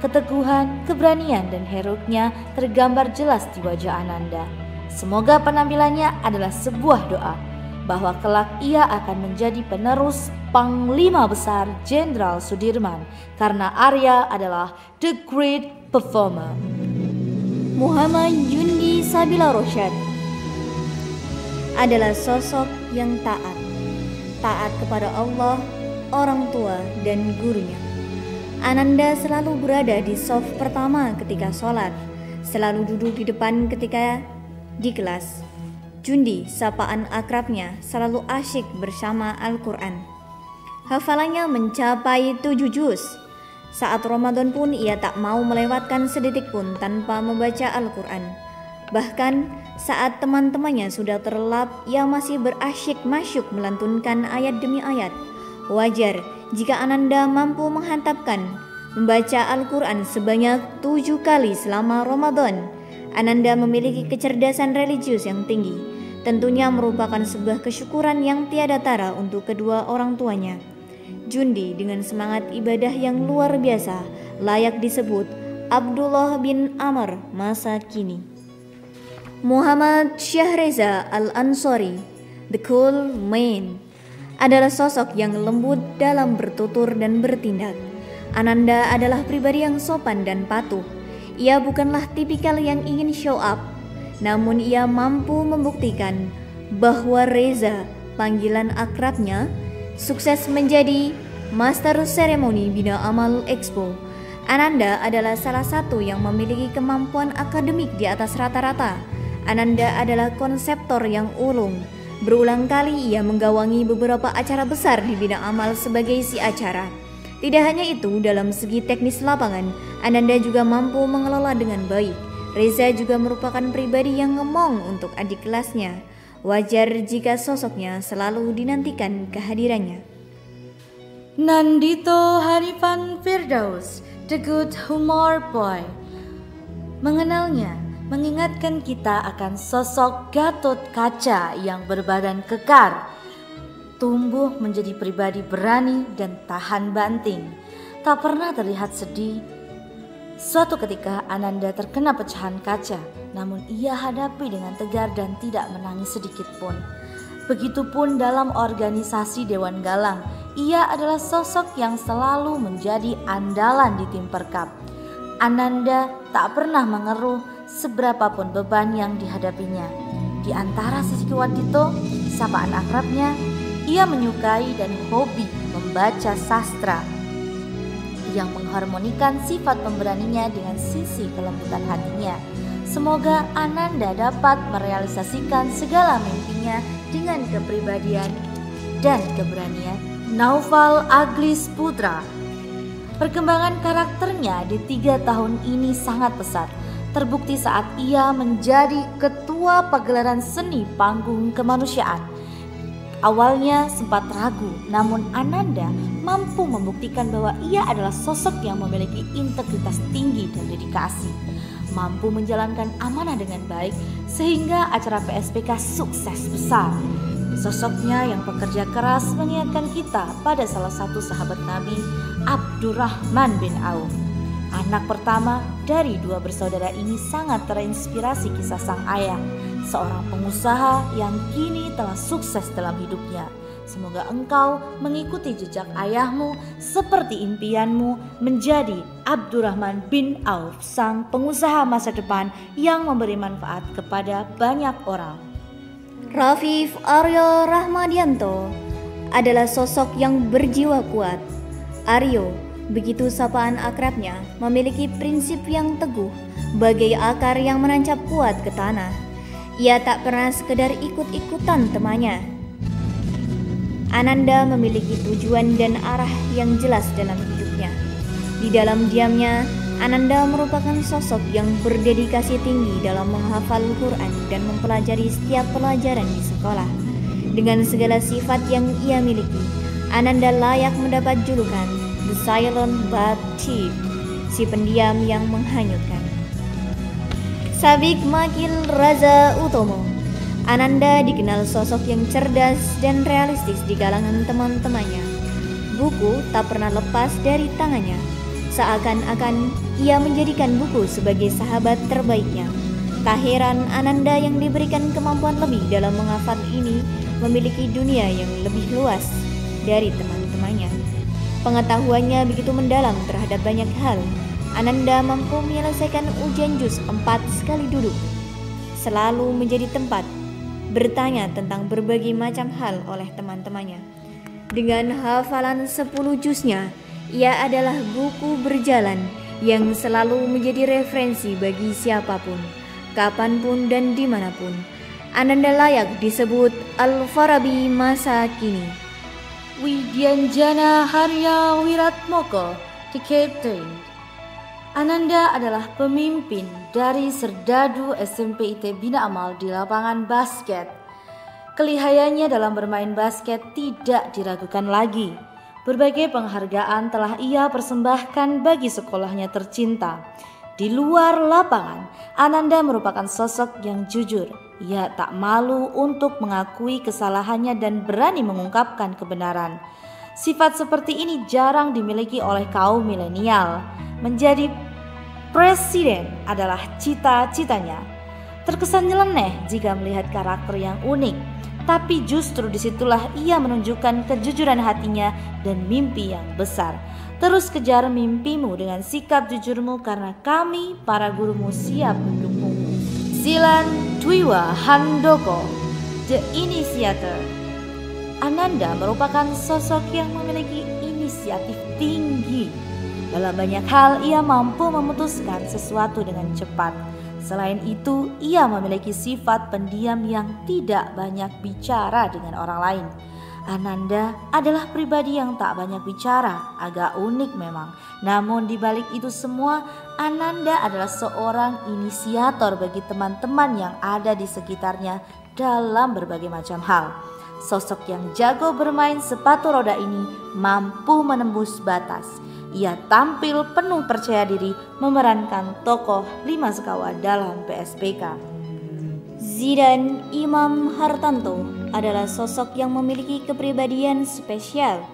Keteguhan, keberanian, dan heroiknya tergambar jelas di wajah Ananda. Semoga penampilannya adalah sebuah doa bahwa kelak ia akan menjadi penerus Panglima Besar Jenderal Sudirman, karena Arya adalah the great performer. Muhammad Jundi Sabila Rosyad adalah sosok yang taat kepada Allah, orang tua, dan gurunya. Ananda selalu berada di saf pertama ketika sholat, selalu duduk di depan ketika di kelas. Jundi, sapaan akrabnya, selalu asyik bersama Al-Quran. Hafalannya mencapai 7 juz. Saat Ramadan pun ia tak mau melewatkan sedetik pun tanpa membaca Al-Quran. Bahkan saat teman-temannya sudah terlelap, ia masih berasyik masyuk melantunkan ayat demi ayat. Wajar jika Ananda mampu menghantapkan membaca Al-Quran sebanyak 7 kali selama Ramadan. Ananda memiliki kecerdasan religius yang tinggi. Tentunya merupakan sebuah kesyukuran yang tiada tara untuk kedua orang tuanya. Jundi dengan semangat ibadah yang luar biasa layak disebut Abdullah bin Amr masa kini. Muhammad Syahreza Al-Ansari, the cool man, adalah sosok yang lembut dalam bertutur dan bertindak. Ananda adalah pribadi yang sopan dan patuh. Ia bukanlah tipikal yang ingin show up, namun ia mampu membuktikan bahwa Reza, panggilan akrabnya, sukses menjadi Master Seremoni Bina Amal Expo. Ananda adalah salah satu yang memiliki kemampuan akademik di atas rata-rata. Ananda adalah konseptor yang ulung. Berulang kali ia menggawangi beberapa acara besar di bidang amal sebagai si acara. Tidak hanya itu, dalam segi teknis lapangan, Ananda juga mampu mengelola dengan baik. Reza juga merupakan pribadi yang ngemong untuk adik kelasnya. Wajar jika sosoknya selalu dinantikan kehadirannya. Nandito Hanifan Firdaus, the good humor boy. Mengenalnya mengingatkan kita akan sosok Gatot Kaca yang berbadan kekar, tumbuh menjadi pribadi berani dan tahan banting, tak pernah terlihat sedih. Suatu ketika Ananda terkena pecahan kaca, namun ia hadapi dengan tegar dan tidak menangis sedikit pun. Begitupun dalam organisasi Dewan Galang, ia adalah sosok yang selalu menjadi andalan di tim perkap. Ananda tak pernah mengeluh seberapapun beban yang dihadapinya. Di antara sisi Wadito, sapaan akrabnya, ia menyukai dan hobi membaca sastra yang mengharmonikan sifat pemberaninya dengan sisi kelembutan hatinya. Semoga Ananda dapat merealisasikan segala mimpinya dengan kepribadian dan keberanian. Naufal Aglis Putra. Perkembangan karakternya di 3 tahun ini sangat pesat. Terbukti saat ia menjadi ketua pagelaran seni panggung kemanusiaan. Awalnya sempat ragu, namun Ananda mampu membuktikan bahwa ia adalah sosok yang memiliki integritas tinggi dan dedikasi, mampu menjalankan amanah dengan baik sehingga acara PSPK sukses besar. Sosoknya yang pekerja keras mengingatkan kita pada salah satu sahabat Nabi, Abdurrahman bin Auf. Anak pertama dari 2 bersaudara ini sangat terinspirasi kisah sang ayah, seorang pengusaha yang kini telah sukses dalam hidupnya. Semoga engkau mengikuti jejak ayahmu seperti impianmu menjadi Abdurrahman bin Auf, sang pengusaha masa depan yang memberi manfaat kepada banyak orang. Rafif Aryo Rahmadianto adalah sosok yang berjiwa kuat. Aryo, begitu sapaan akrabnya, memiliki prinsip yang teguh bagai akar yang menancap kuat ke tanah. Ia tak pernah sekedar ikut-ikutan temannya. Ananda memiliki tujuan dan arah yang jelas dalam hidupnya. Di dalam diamnya, Ananda merupakan sosok yang berdedikasi tinggi dalam menghafal Quran dan mempelajari setiap pelajaran di sekolah. Dengan segala sifat yang ia miliki, Ananda layak mendapat julukan The Silent But Thief, si pendiam yang menghanyutkan. Sabik Makil Raza Utomo. Ananda dikenal sosok yang cerdas dan realistis di kalangan teman-temannya. Buku tak pernah lepas dari tangannya. Seakan-akan ia menjadikan buku sebagai sahabat terbaiknya. Tak heran Ananda yang diberikan kemampuan lebih dalam menghafal ini memiliki dunia yang lebih luas dari teman-temannya. Pengetahuannya begitu mendalam terhadap banyak hal. Ananda mampu menyelesaikan ujian juz 4 sekali duduk. Selalu menjadi tempat bertanya tentang berbagai macam hal oleh teman-temannya. Dengan hafalan 10 juznya, ia adalah buku berjalan yang selalu menjadi referensi bagi siapapun, kapanpun dan dimanapun. Ananda layak disebut Al-Farabi masa kini. Widyanjana Harya Wiratmoko, Decade. Ananda adalah pemimpin dari Serdadu SMP IT Bina Amal di lapangan basket. Kelihayannya dalam bermain basket tidak diragukan lagi. Berbagai penghargaan telah ia persembahkan bagi sekolahnya tercinta. Di luar lapangan, Ananda merupakan sosok yang jujur. Ia tak malu untuk mengakui kesalahannya dan berani mengungkapkan kebenaran. Sifat seperti ini jarang dimiliki oleh kaum milenial. Menjadi presiden adalah cita-citanya. Terkesan nyeleneh jika melihat karakter yang unik, tapi justru disitulah ia menunjukkan kejujuran hatinya dan mimpi yang besar. Terus kejar mimpimu dengan sikap jujurmu karena kami para gurumu siap mendukung. Zilan Dwiwa Handoko, The Initiator. Ananda merupakan sosok yang memiliki inisiatif tinggi. Dalam banyak hal ia mampu memutuskan sesuatu dengan cepat. Selain itu, ia memiliki sifat pendiam yang tidak banyak bicara dengan orang lain. Ananda adalah pribadi yang tak banyak bicara, agak unik memang. Namun di balik itu semua, Ananda adalah seorang inisiator bagi teman-teman yang ada di sekitarnya dalam berbagai macam hal. Sosok yang jago bermain sepatu roda ini mampu menembus batas. Ia tampil penuh percaya diri memerankan tokoh 5 sekawan dalam PSBK. Zidan Imam Hartanto adalah sosok yang memiliki kepribadian spesial.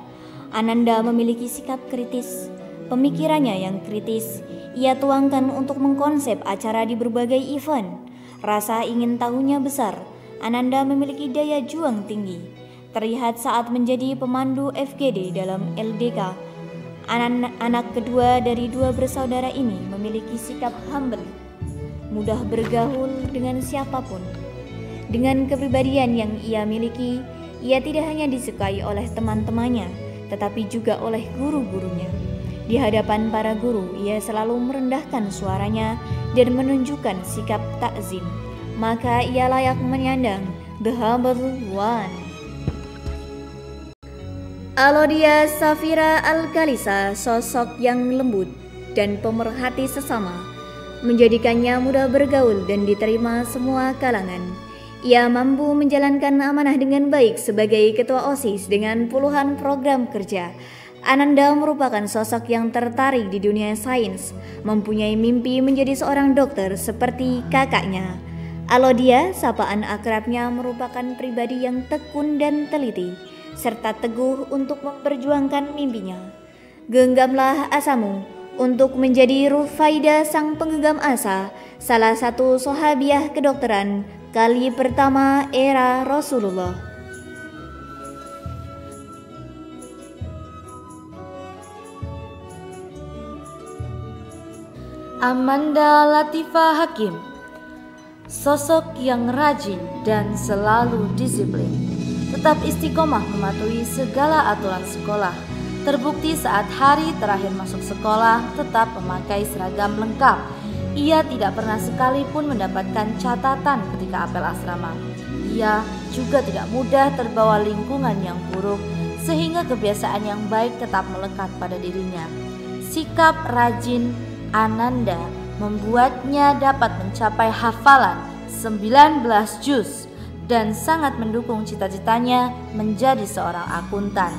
Ananda memiliki sikap kritis. Pemikirannya yang kritis ia tuangkan untuk mengkonsep acara di berbagai event. Rasa ingin tahunya besar. Ananda memiliki daya juang tinggi. Terlihat saat menjadi pemandu FGD dalam LDK. Anak kedua dari 2 bersaudara ini memiliki sikap humble, mudah bergaul dengan siapapun. Dengan kepribadian yang ia miliki, ia tidak hanya disukai oleh teman-temannya, tetapi juga oleh guru-gurunya. Di hadapan para guru, ia selalu merendahkan suaranya dan menunjukkan sikap takzim. Maka ia layak menyandang The Humble One. Alodia Safira Al-Khalisa, sosok yang lembut dan pemerhati sesama, menjadikannya mudah bergaul dan diterima semua kalangan. Ia mampu menjalankan amanah dengan baik sebagai ketua OSIS dengan puluhan program kerja. Ananda merupakan sosok yang tertarik di dunia sains, mempunyai mimpi menjadi seorang dokter seperti kakaknya. Alodia, sapaan akrabnya, merupakan pribadi yang tekun dan teliti, serta teguh untuk memperjuangkan mimpinya. Genggamlah asamu untuk menjadi Rufaida sang penggenggam asa, salah satu sahabiah kedokteran kali pertama era Rasulullah. Amanda Latifah Hakim, sosok yang rajin dan selalu disiplin. Tetap istiqomah mematuhi segala aturan sekolah. Terbukti saat hari terakhir masuk sekolah tetap memakai seragam lengkap. Ia tidak pernah sekalipun mendapatkan catatan ketika apel asrama. Ia juga tidak mudah terbawa lingkungan yang buruk, sehingga kebiasaan yang baik tetap melekat pada dirinya. Sikap rajin Ananda membuatnya dapat mencapai hafalan 19 juz dan sangat mendukung cita-citanya menjadi seorang akuntan.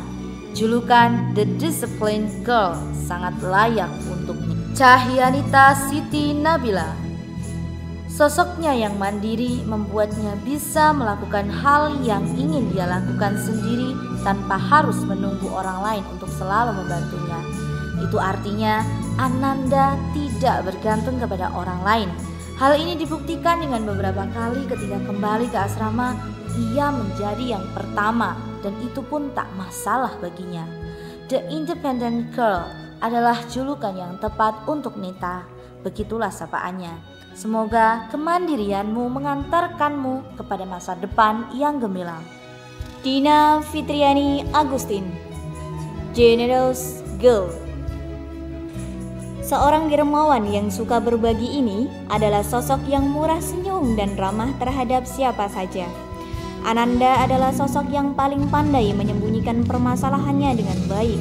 Julukan The Disciplined Girl sangat layak untuknya. Cahyanita Siti Nabila, sosoknya yang mandiri membuatnya bisa melakukan hal yang ingin dia lakukan sendiri tanpa harus menunggu orang lain untuk selalu membantunya. Itu artinya Ananda tidak bergantung kepada orang lain. Hal ini dibuktikan dengan beberapa kali ketika kembali ke asrama, ia menjadi yang pertama dan itu pun tak masalah baginya. The Independent Girl adalah julukan yang tepat untuk Nita. Begitulah sapaannya. Semoga kemandirianmu mengantarkanmu kepada masa depan yang gemilang. Dina Fitriani Agustin, Generous Girl. Seorang dermawan yang suka berbagi ini adalah sosok yang murah senyum dan ramah terhadap siapa saja. Ananda adalah sosok yang paling pandai menyembunyikan permasalahannya dengan baik.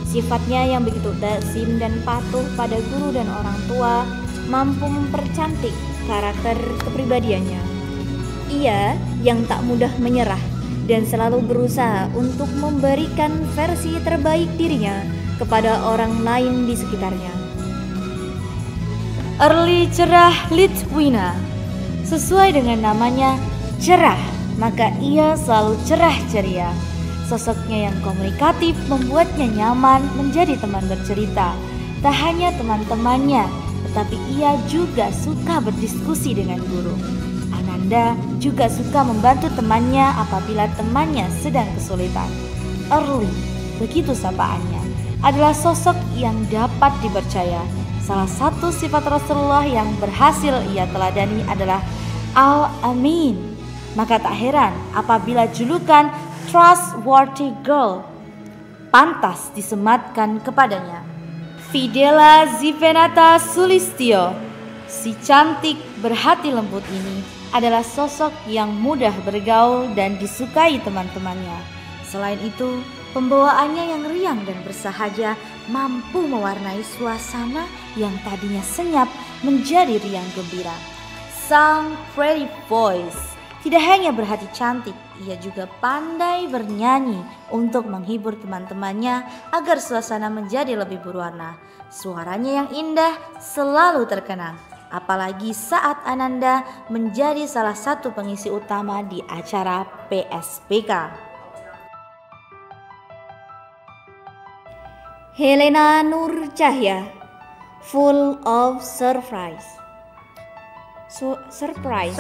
Sifatnya yang begitu dasim dan patuh pada guru dan orang tua mampu mempercantik karakter kepribadiannya. Ia yang tak mudah menyerah dan selalu berusaha untuk memberikan versi terbaik dirinya kepada orang lain di sekitarnya. Early cerah Litwina. Sesuai dengan namanya, cerah, maka ia selalu cerah ceria. Sosoknya yang komunikatif membuatnya nyaman menjadi teman bercerita. Tak hanya teman-temannya, tetapi ia juga suka berdiskusi dengan guru. Ananda juga suka membantu temannya apabila temannya sedang kesulitan. Early, begitu sapaannya, adalah sosok yang dapat dipercaya. Salah satu sifat Rasulullah yang berhasil ia teladani adalah Al-Amin. Maka tak heran apabila julukan Trustworthy Girl pantas disematkan kepadanya. Fidela Zivenata Sulistyo, si cantik berhati lembut ini adalah sosok yang mudah bergaul dan disukai teman-temannya. Selain itu, pembawaannya yang riang dan bersahaja mampu mewarnai suasana yang tadinya senyap menjadi riang gembira. Sang pretty voice tidak hanya berhati cantik, ia juga pandai bernyanyi untuk menghibur teman-temannya agar suasana menjadi lebih berwarna. Suaranya yang indah selalu terkenang, apalagi saat Ananda menjadi salah satu pengisi utama di acara PSPK. Helena Nur Cahya, full of surprise. Surprise.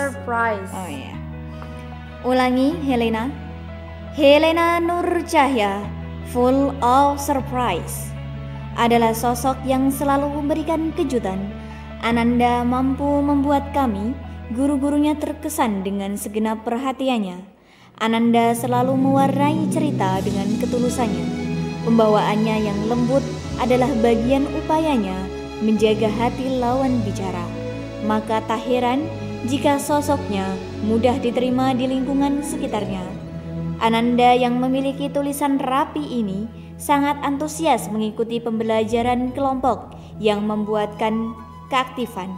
Oh ya. Ulangi, Helena. Helena Nur Cahya, full of surprise, adalah sosok yang selalu memberikan kejutan. Ananda mampu membuat kami, guru-gurunya, terkesan dengan segenap perhatiannya. Ananda selalu mewarnai cerita dengan ketulusannya. Pembawaannya yang lembut adalah bagian upayanya menjaga hati lawan bicara. Maka tak heran jika sosoknya mudah diterima di lingkungan sekitarnya. Ananda yang memiliki tulisan rapi ini sangat antusias mengikuti pembelajaran kelompok yang membuatkan keaktifan.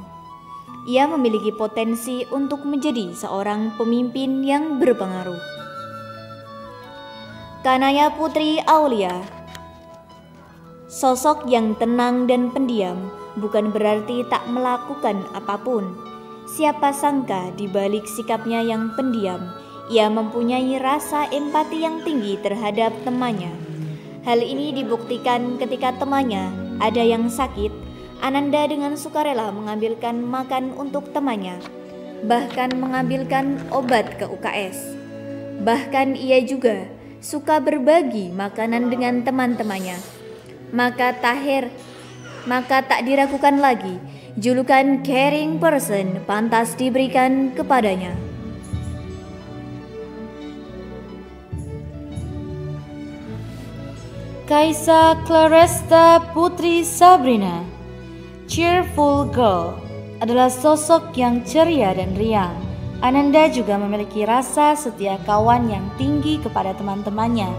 Ia memiliki potensi untuk menjadi seorang pemimpin yang berpengaruh. Kanaya Putri Aulia, sosok yang tenang dan pendiam bukan berarti tak melakukan apapun. Siapa sangka di balik sikapnya yang pendiam, ia mempunyai rasa empati yang tinggi terhadap temannya. Hal ini dibuktikan ketika temannya ada yang sakit, Ananda dengan sukarela mengambilkan makan untuk temannya, bahkan mengambilkan obat ke UKS. Bahkan ia juga suka berbagi makanan dengan teman-temannya. Maka tak diragukan lagi, julukan caring person pantas diberikan kepadanya. Kaisa Claresta Putri Sabrina, cheerful girl, adalah sosok yang ceria dan riang. Ananda juga memiliki rasa setia kawan yang tinggi kepada teman-temannya.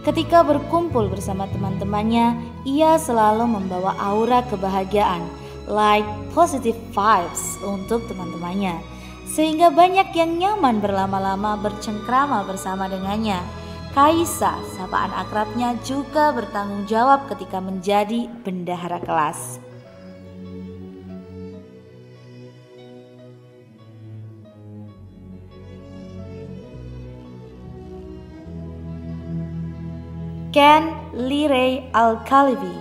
Ketika berkumpul bersama teman-temannya, ia selalu membawa aura kebahagiaan, like positive vibes untuk teman-temannya, sehingga banyak yang nyaman berlama-lama bercengkrama bersama dengannya. Kaisa, sapaan akrabnya, juga bertanggung jawab ketika menjadi bendahara kelas. Ken Lire Al-Khalifi,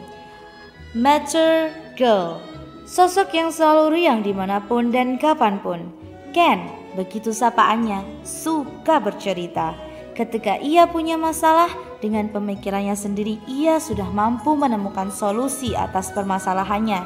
mature girl, sosok yang selalu riang dimanapun dan kapanpun. Ken, begitu sapaannya, suka bercerita. Ketika ia punya masalah, dengan pemikirannya sendiri ia sudah mampu menemukan solusi atas permasalahannya.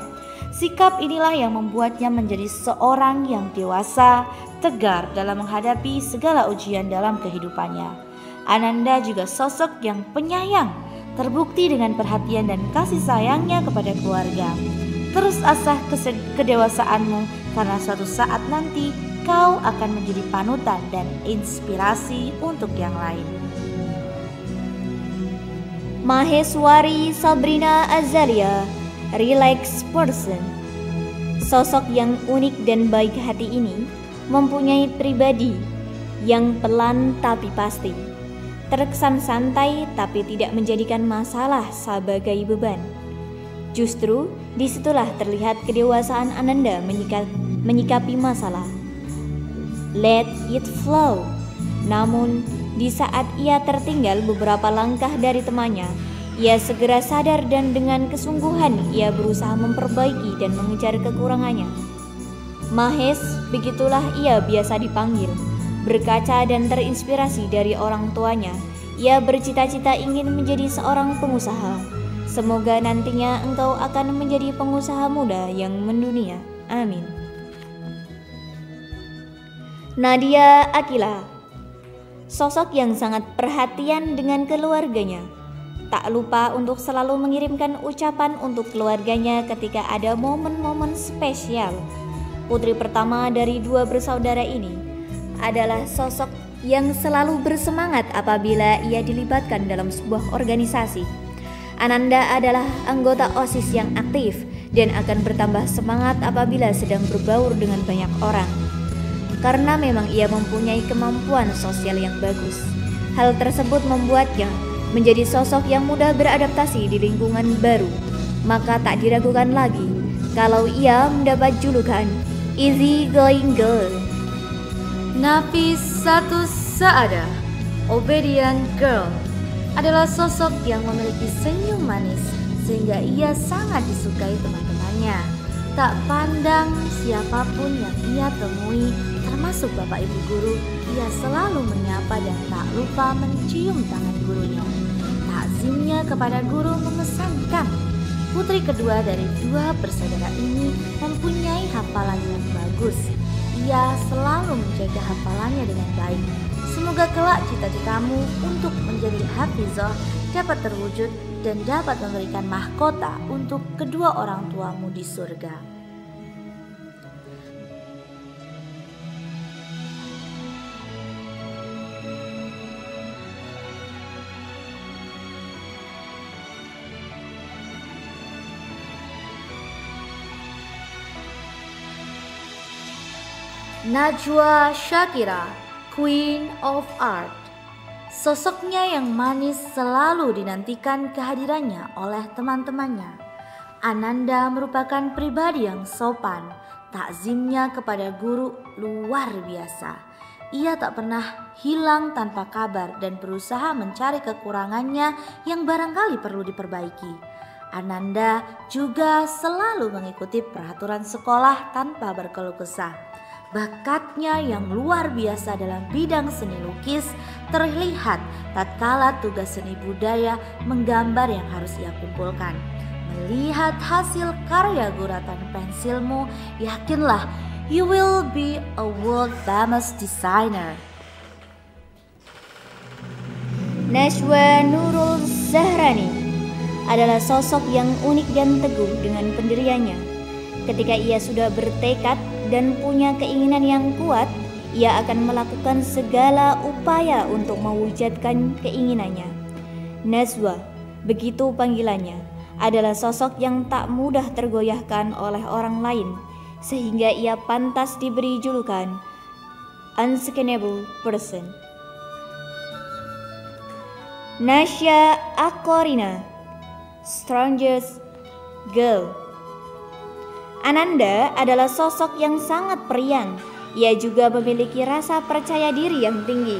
Sikap inilah yang membuatnya menjadi seorang yang dewasa, tegar dalam menghadapi segala ujian dalam kehidupannya. Ananda juga sosok yang penyayang, terbukti dengan perhatian dan kasih sayangnya kepada keluarga. Terus asah kedewasaanmu, karena suatu saat nanti engkau akan menjadi panutan dan inspirasi untuk yang lain. Maheswari Sabrina Azalia, relaxed person. Sosok yang unik dan baik hati ini mempunyai pribadi yang pelan tapi pasti, terkesan santai tapi tidak menjadikan masalah sebagai beban. Justru disitulah terlihat kedewasaan Ananda menyikapi masalah. Let it flow. Namun di saat ia tertinggal beberapa langkah dari temannya, ia segera sadar dan dengan kesungguhan ia berusaha memperbaiki dan mengejar kekurangannya. Mahes, begitulah ia biasa dipanggil. Berkaca dan terinspirasi dari orang tuanya, ia bercita-cita ingin menjadi seorang pengusaha. Semoga nantinya engkau akan menjadi pengusaha muda yang mendunia. Amin. Nadia Akila, sosok yang sangat perhatian dengan keluarganya. Tak lupa untuk selalu mengirimkan ucapan untuk keluarganya ketika ada momen-momen spesial. Putri pertama dari dua bersaudara ini adalah sosok yang selalu bersemangat apabila ia dilibatkan dalam sebuah organisasi. Ananda adalah anggota OSIS yang aktif dan akan bertambah semangat apabila sedang berbaur dengan banyak orang. Karena memang ia mempunyai kemampuan sosial yang bagus. Hal tersebut membuatnya menjadi sosok yang mudah beradaptasi di lingkungan baru. Maka tak diragukan lagi kalau ia mendapat julukan Easy Going Girl. Nafisatus Saada, Obedient Girl, adalah sosok yang memiliki senyum manis sehingga ia sangat disukai teman-temannya. Tak pandang siapapun yang ia temui, termasuk bapak ibu guru, ia selalu menyapa dan tak lupa mencium tangan gurunya. Takzimnya kepada guru mengesankan. Putri kedua dari dua bersaudara ini mempunyai hafalan yang bagus. Ia selalu menjaga hafalannya dengan baik. Semoga kelak cita-citamu untuk menjadi hafizah dapat terwujud dan dapat memberikan mahkota untuk kedua orang tuamu di surga. Najwa Shakira, Queen of Art. Sosoknya yang manis selalu dinantikan kehadirannya oleh teman-temannya. Ananda merupakan pribadi yang sopan. Takzimnya kepada guru luar biasa. Ia tak pernah hilang tanpa kabar dan berusaha mencari kekurangannya yang barangkali perlu diperbaiki. Ananda juga selalu mengikuti peraturan sekolah tanpa berkeluh kesah. Bakatnya yang luar biasa dalam bidang seni lukis terlihat tatkala tugas seni budaya menggambar yang harus ia kumpulkan. Melihat hasil karya guratan pensilmu, yakinlah you will be a world famous designer. Najwa Nurul Zahrani adalah sosok yang unik dan teguh dengan pendiriannya. Ketika ia sudah bertekad dan punya keinginan yang kuat, ia akan melakukan segala upaya untuk mewujudkan keinginannya. Najwa, begitu panggilannya, adalah sosok yang tak mudah tergoyahkan oleh orang lain, sehingga ia pantas diberi julukan Unshakable Person. Nasya Akorina, Strongest Girl. Ananda adalah sosok yang sangat periang. Ia juga memiliki rasa percaya diri yang tinggi.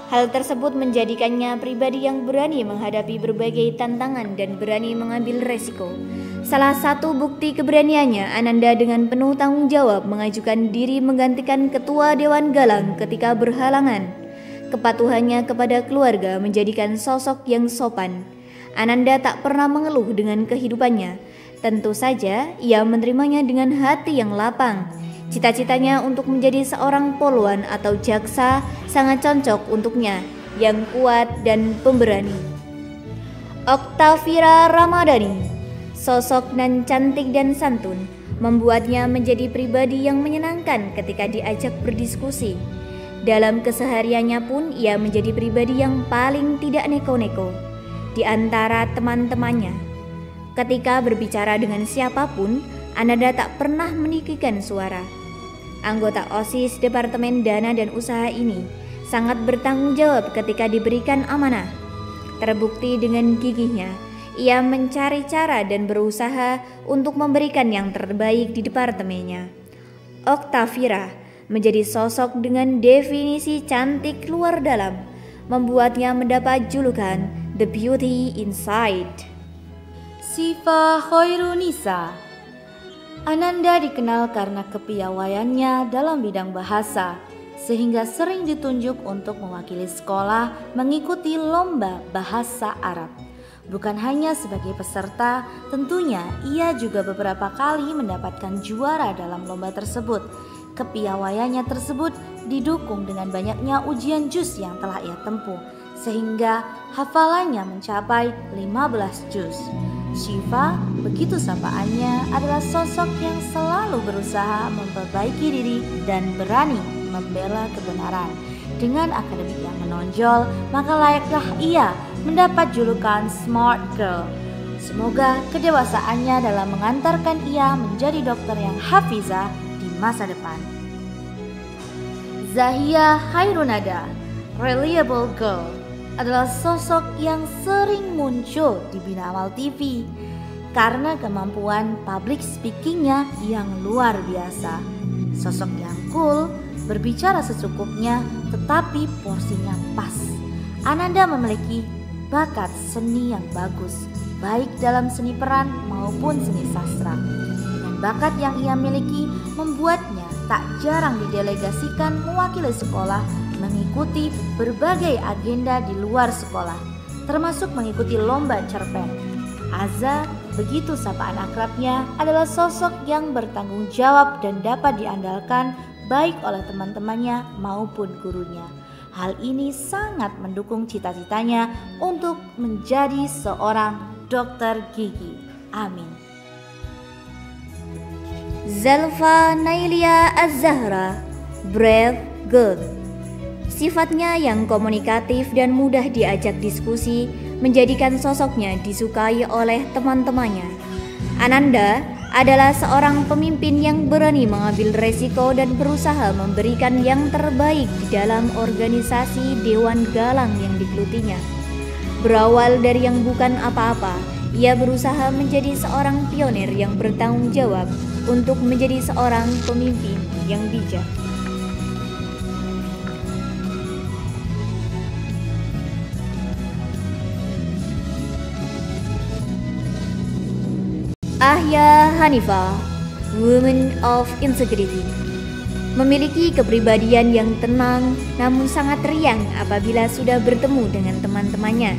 Hal tersebut menjadikannya pribadi yang berani menghadapi berbagai tantangan dan berani mengambil resiko. Salah satu bukti keberaniannya, Ananda dengan penuh tanggung jawab mengajukan diri menggantikan ketua Dewan Galang ketika berhalangan. Kepatuhannya kepada keluarga menjadikan sosok yang sopan. Ananda tak pernah mengeluh dengan kehidupannya. Tentu saja ia menerimanya dengan hati yang lapang. Cita-citanya untuk menjadi seorang polwan atau jaksa sangat cocok untuknya, yang kuat dan pemberani. Oktavira Ramadhani, sosok nan cantik dan santun. membuatnya menjadi pribadi yang menyenangkan ketika diajak berdiskusi. Dalam kesehariannya pun ia menjadi pribadi yang paling tidak neko-neko di antara teman-temannya. Ketika berbicara dengan siapapun, Ananda tak pernah meninggikan suara. Anggota OSIS Departemen Dana dan Usaha ini sangat bertanggung jawab ketika diberikan amanah. Terbukti dengan gigihnya, ia mencari cara dan berusaha untuk memberikan yang terbaik di departemennya. Octavira menjadi sosok dengan definisi cantik luar dalam, membuatnya mendapat julukan The Beauty Inside. Sifa Khairunisa. Ananda dikenal karena kepiawaiannya dalam bidang bahasa, sehingga sering ditunjuk untuk mewakili sekolah mengikuti lomba bahasa Arab. Bukan hanya sebagai peserta, tentunya ia juga beberapa kali mendapatkan juara dalam lomba tersebut. Kepiawaiannya tersebut didukung dengan banyaknya ujian juz yang telah ia tempuh, sehingga hafalannya mencapai 15 juz. Syifa, begitu sapaannya, adalah sosok yang selalu berusaha memperbaiki diri dan berani membela kebenaran. Dengan akademik yang menonjol, maka layaklah ia mendapat julukan Smart Girl. Semoga kedewasaannya dalam mengantarkan ia menjadi dokter yang hafizah di masa depan. Zahia Hairunada, Reliable Girl, adalah sosok yang sering muncul di Bina Amal TV karena kemampuan public speakingnya yang luar biasa. Sosok yang cool, berbicara secukupnya tetapi porsinya pas. Ananda memiliki bakat seni yang bagus, baik dalam seni peran maupun seni sastra. Dengan bakat yang ia miliki membuatnya tak jarang didelegasikan mewakili sekolah mengikuti berbagai agenda di luar sekolah, termasuk mengikuti lomba cerpen. Aza, begitu sapaan akrabnya, adalah sosok yang bertanggung jawab dan dapat diandalkan baik oleh teman-temannya maupun gurunya. Hal ini sangat mendukung cita-citanya untuk menjadi seorang dokter gigi. Amin. Zalfa Nailia Az-Zahra, Brave Girl. Sifatnya yang komunikatif dan mudah diajak diskusi menjadikan sosoknya disukai oleh teman-temannya. Ananda adalah seorang pemimpin yang berani mengambil resiko dan berusaha memberikan yang terbaik di dalam organisasi Dewan Galang yang digelutinya. Berawal dari yang bukan apa-apa, ia berusaha menjadi seorang pionir yang bertanggung jawab untuk menjadi seorang pemimpin yang bijak. Ahya Hanifah, Woman of Integrity, memiliki kepribadian yang tenang namun sangat riang apabila sudah bertemu dengan teman-temannya.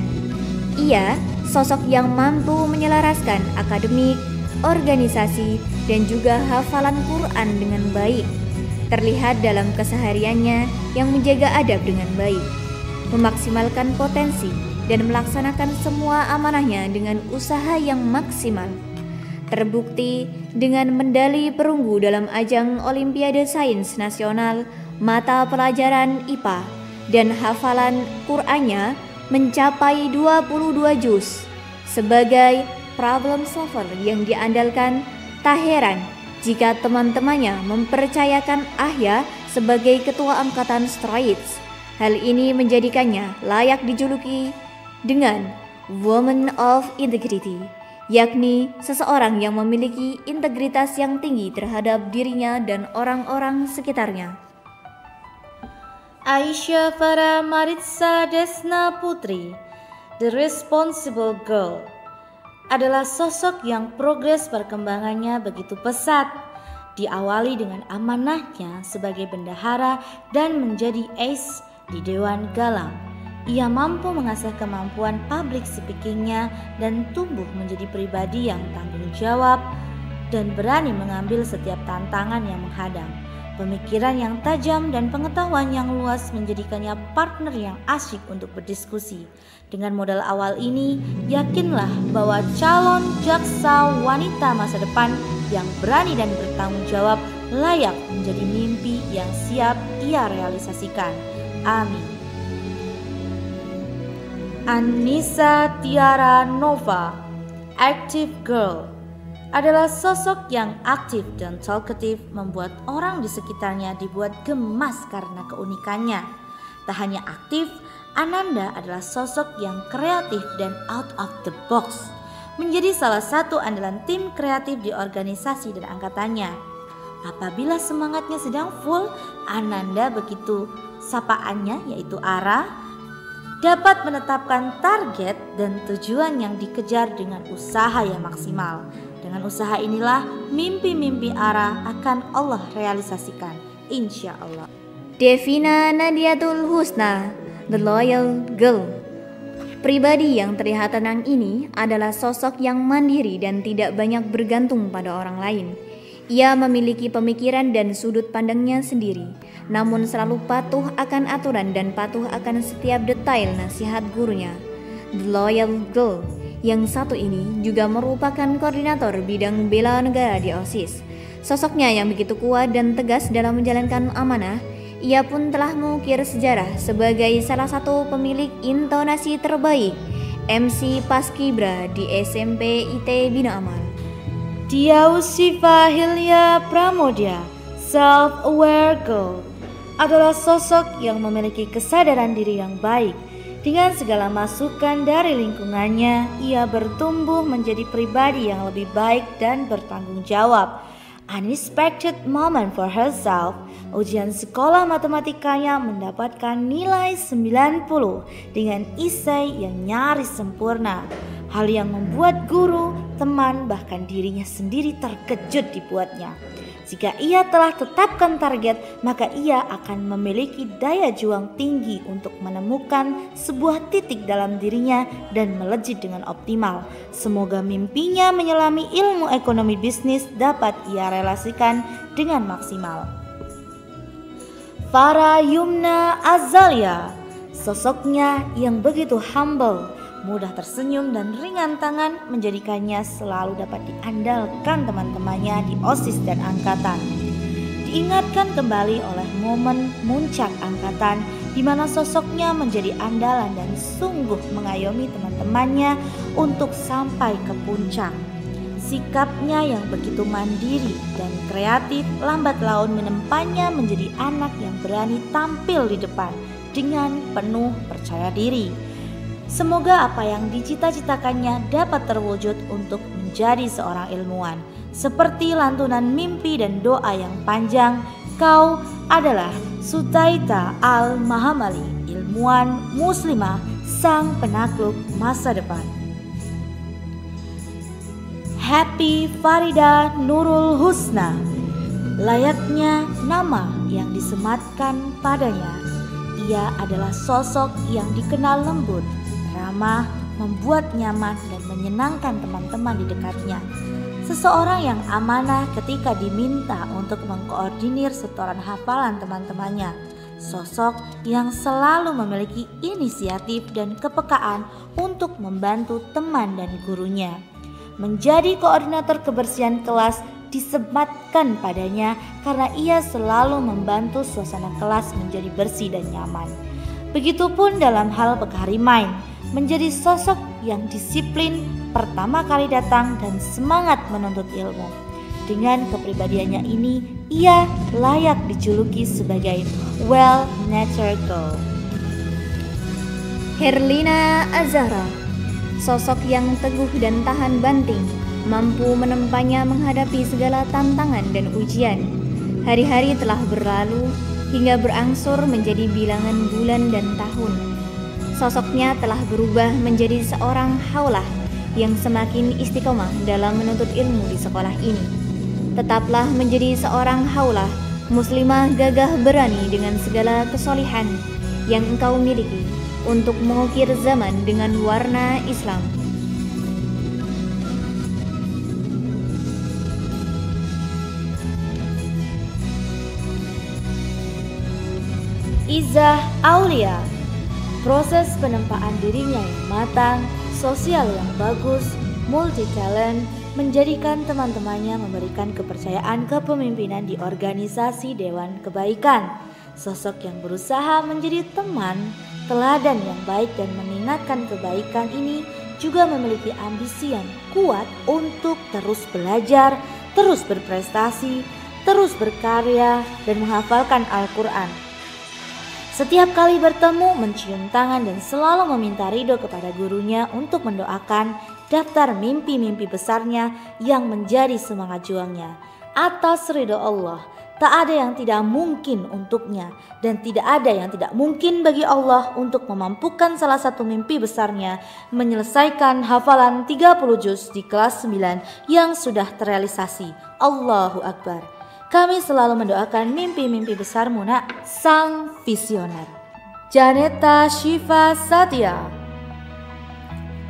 Ia sosok yang mampu menyelaraskan akademik, organisasi, dan juga hafalan Quran dengan baik. Terlihat dalam kesehariannya yang menjaga adab dengan baik, memaksimalkan potensi, dan melaksanakan semua amanahnya dengan usaha yang maksimal. Terbukti dengan medali perunggu dalam ajang Olimpiade Sains Nasional mata pelajaran IPA dan hafalan Qur'annya mencapai 22 juz. Sebagai problem solver yang diandalkan, tak heran jika teman-temannya mempercayakan Ahya sebagai ketua angkatan Straits. Hal ini menjadikannya layak dijuluki dengan Woman of Integrity, yakni seseorang yang memiliki integritas yang tinggi terhadap dirinya dan orang-orang sekitarnya. Aisyah Farah Maritsa Desna Putri, The Responsible Girl, adalah sosok yang progres perkembangannya begitu pesat. Diawali dengan amanahnya sebagai bendahara dan menjadi ace di Dewan Galang. Ia mampu mengasah kemampuan public speakingnya dan tumbuh menjadi pribadi yang tanggung jawab dan berani mengambil setiap tantangan yang menghadang. Pemikiran yang tajam dan pengetahuan yang luas menjadikannya partner yang asyik untuk berdiskusi. Dengan modal awal ini, yakinlah bahwa calon jaksa wanita masa depan yang berani dan bertanggung jawab layak menjadi mimpi yang siap ia realisasikan. Amin. Anissa Tiara Nova, Active Girl, adalah sosok yang aktif dan talkative, membuat orang di sekitarnya dibuat gemas karena keunikannya. Tak hanya aktif, Ananda adalah sosok yang kreatif dan out of the box, menjadi salah satu andalan tim kreatif di organisasi dan angkatannya. Apabila semangatnya sedang full, Ananda begitu sapaannya yaitu Ara, dapat menetapkan target dan tujuan yang dikejar dengan usaha yang maksimal. Dengan usaha inilah mimpi-mimpi Ara akan Allah realisasikan, insya Allah. Devina Nadiatul Husna, The Loyal Girl. Pribadi yang terlihat tenang ini adalah sosok yang mandiri dan tidak banyak bergantung pada orang lain. Ia memiliki pemikiran dan sudut pandangnya sendiri, namun selalu patuh akan aturan dan patuh akan setiap detail nasihat gurunya. The Loyal Girl yang satu ini juga merupakan koordinator bidang bela negara di OSIS. Sosoknya yang begitu kuat dan tegas dalam menjalankan amanah, ia pun telah mengukir sejarah sebagai salah satu pemilik intonasi terbaik MC Paskibra di SMP IT Bina Amal. Diausifa Hilya Pramodia, Self-Aware Girl, adalah sosok yang memiliki kesadaran diri yang baik. Dengan segala masukan dari lingkungannya, ia bertumbuh menjadi pribadi yang lebih baik dan bertanggung jawab. Unexpected moment for herself, ujian sekolah matematikanya mendapatkan nilai 90 dengan esai yang nyaris sempurna. Hal yang membuat guru, teman, bahkan dirinya sendiri terkejut dibuatnya. Jika ia telah tetapkan target, maka ia akan memiliki daya juang tinggi untuk menemukan sebuah titik dalam dirinya dan melejit dengan optimal. Semoga mimpinya menyelami ilmu ekonomi bisnis dapat ia realisasikan dengan maksimal. Farah Yumna Azalia, sosoknya yang begitu humble, mudah tersenyum dan ringan tangan menjadikannya selalu dapat diandalkan teman-temannya di OSIS dan angkatan. Diingatkan kembali oleh momen muncak angkatan di mana sosoknya menjadi andalan dan sungguh mengayomi teman-temannya untuk sampai ke puncak. Sikapnya yang begitu mandiri dan kreatif lambat laun menempannya menjadi anak yang berani tampil di depan dengan penuh percaya diri. Semoga apa yang dicita-citakannya dapat terwujud untuk menjadi seorang ilmuwan. Seperti lantunan mimpi dan doa yang panjang, kau adalah Sutaita Al-Mahamali, ilmuwan muslimah sang penakluk masa depan. Happy Farida Nurul Husna, layaknya nama yang disematkan padanya. Ia adalah sosok yang dikenal lembut, ramah, membuat nyaman dan menyenangkan teman-teman di dekatnya. Seseorang yang amanah ketika diminta untuk mengkoordinir setoran hafalan teman-temannya. Sosok yang selalu memiliki inisiatif dan kepekaan untuk membantu teman dan gurunya. Menjadi koordinator kebersihan kelas disematkan padanya karena ia selalu membantu suasana kelas menjadi bersih dan nyaman. Begitupun dalam hal bekari main, menjadi sosok yang disiplin, pertama kali datang dan semangat menuntut ilmu. Dengan kepribadiannya ini, ia layak dijuluki sebagai well-natured girl. Herlina Azhara, sosok yang teguh dan tahan banting, mampu menempanya menghadapi segala tantangan dan ujian. Hari-hari telah berlalu hingga berangsur menjadi bilangan bulan dan tahun. Sosoknya telah berubah menjadi seorang haulah yang semakin istiqomah dalam menuntut ilmu di sekolah ini. Tetaplah menjadi seorang haulah, muslimah gagah berani dengan segala kesolihan yang engkau miliki untuk mengukir zaman dengan warna Islam. Izzah Aulia, proses penempaan dirinya yang matang, sosial yang bagus, multi talent, menjadikan teman-temannya memberikan kepercayaan kepemimpinan di organisasi Dewan Kebaikan. Sosok yang berusaha menjadi teman, teladan yang baik dan mengingatkan kebaikan ini juga memiliki ambisi yang kuat untuk terus belajar, terus berprestasi, terus berkarya, dan menghafalkan Al-Quran. Setiap kali bertemu, mencium tangan dan selalu meminta ridho kepada gurunya untuk mendoakan daftar mimpi-mimpi besarnya yang menjadi semangat juangnya. Atas ridho Allah, tak ada yang tidak mungkin untuknya dan tidak ada yang tidak mungkin bagi Allah untuk memampukan salah satu mimpi besarnya menyelesaikan hafalan 30 juz di kelas 9 yang sudah terrealisasi. Allahu Akbar. Kami selalu mendoakan mimpi-mimpi besarmu nak, sang visioner. Janeta Syifa Satya.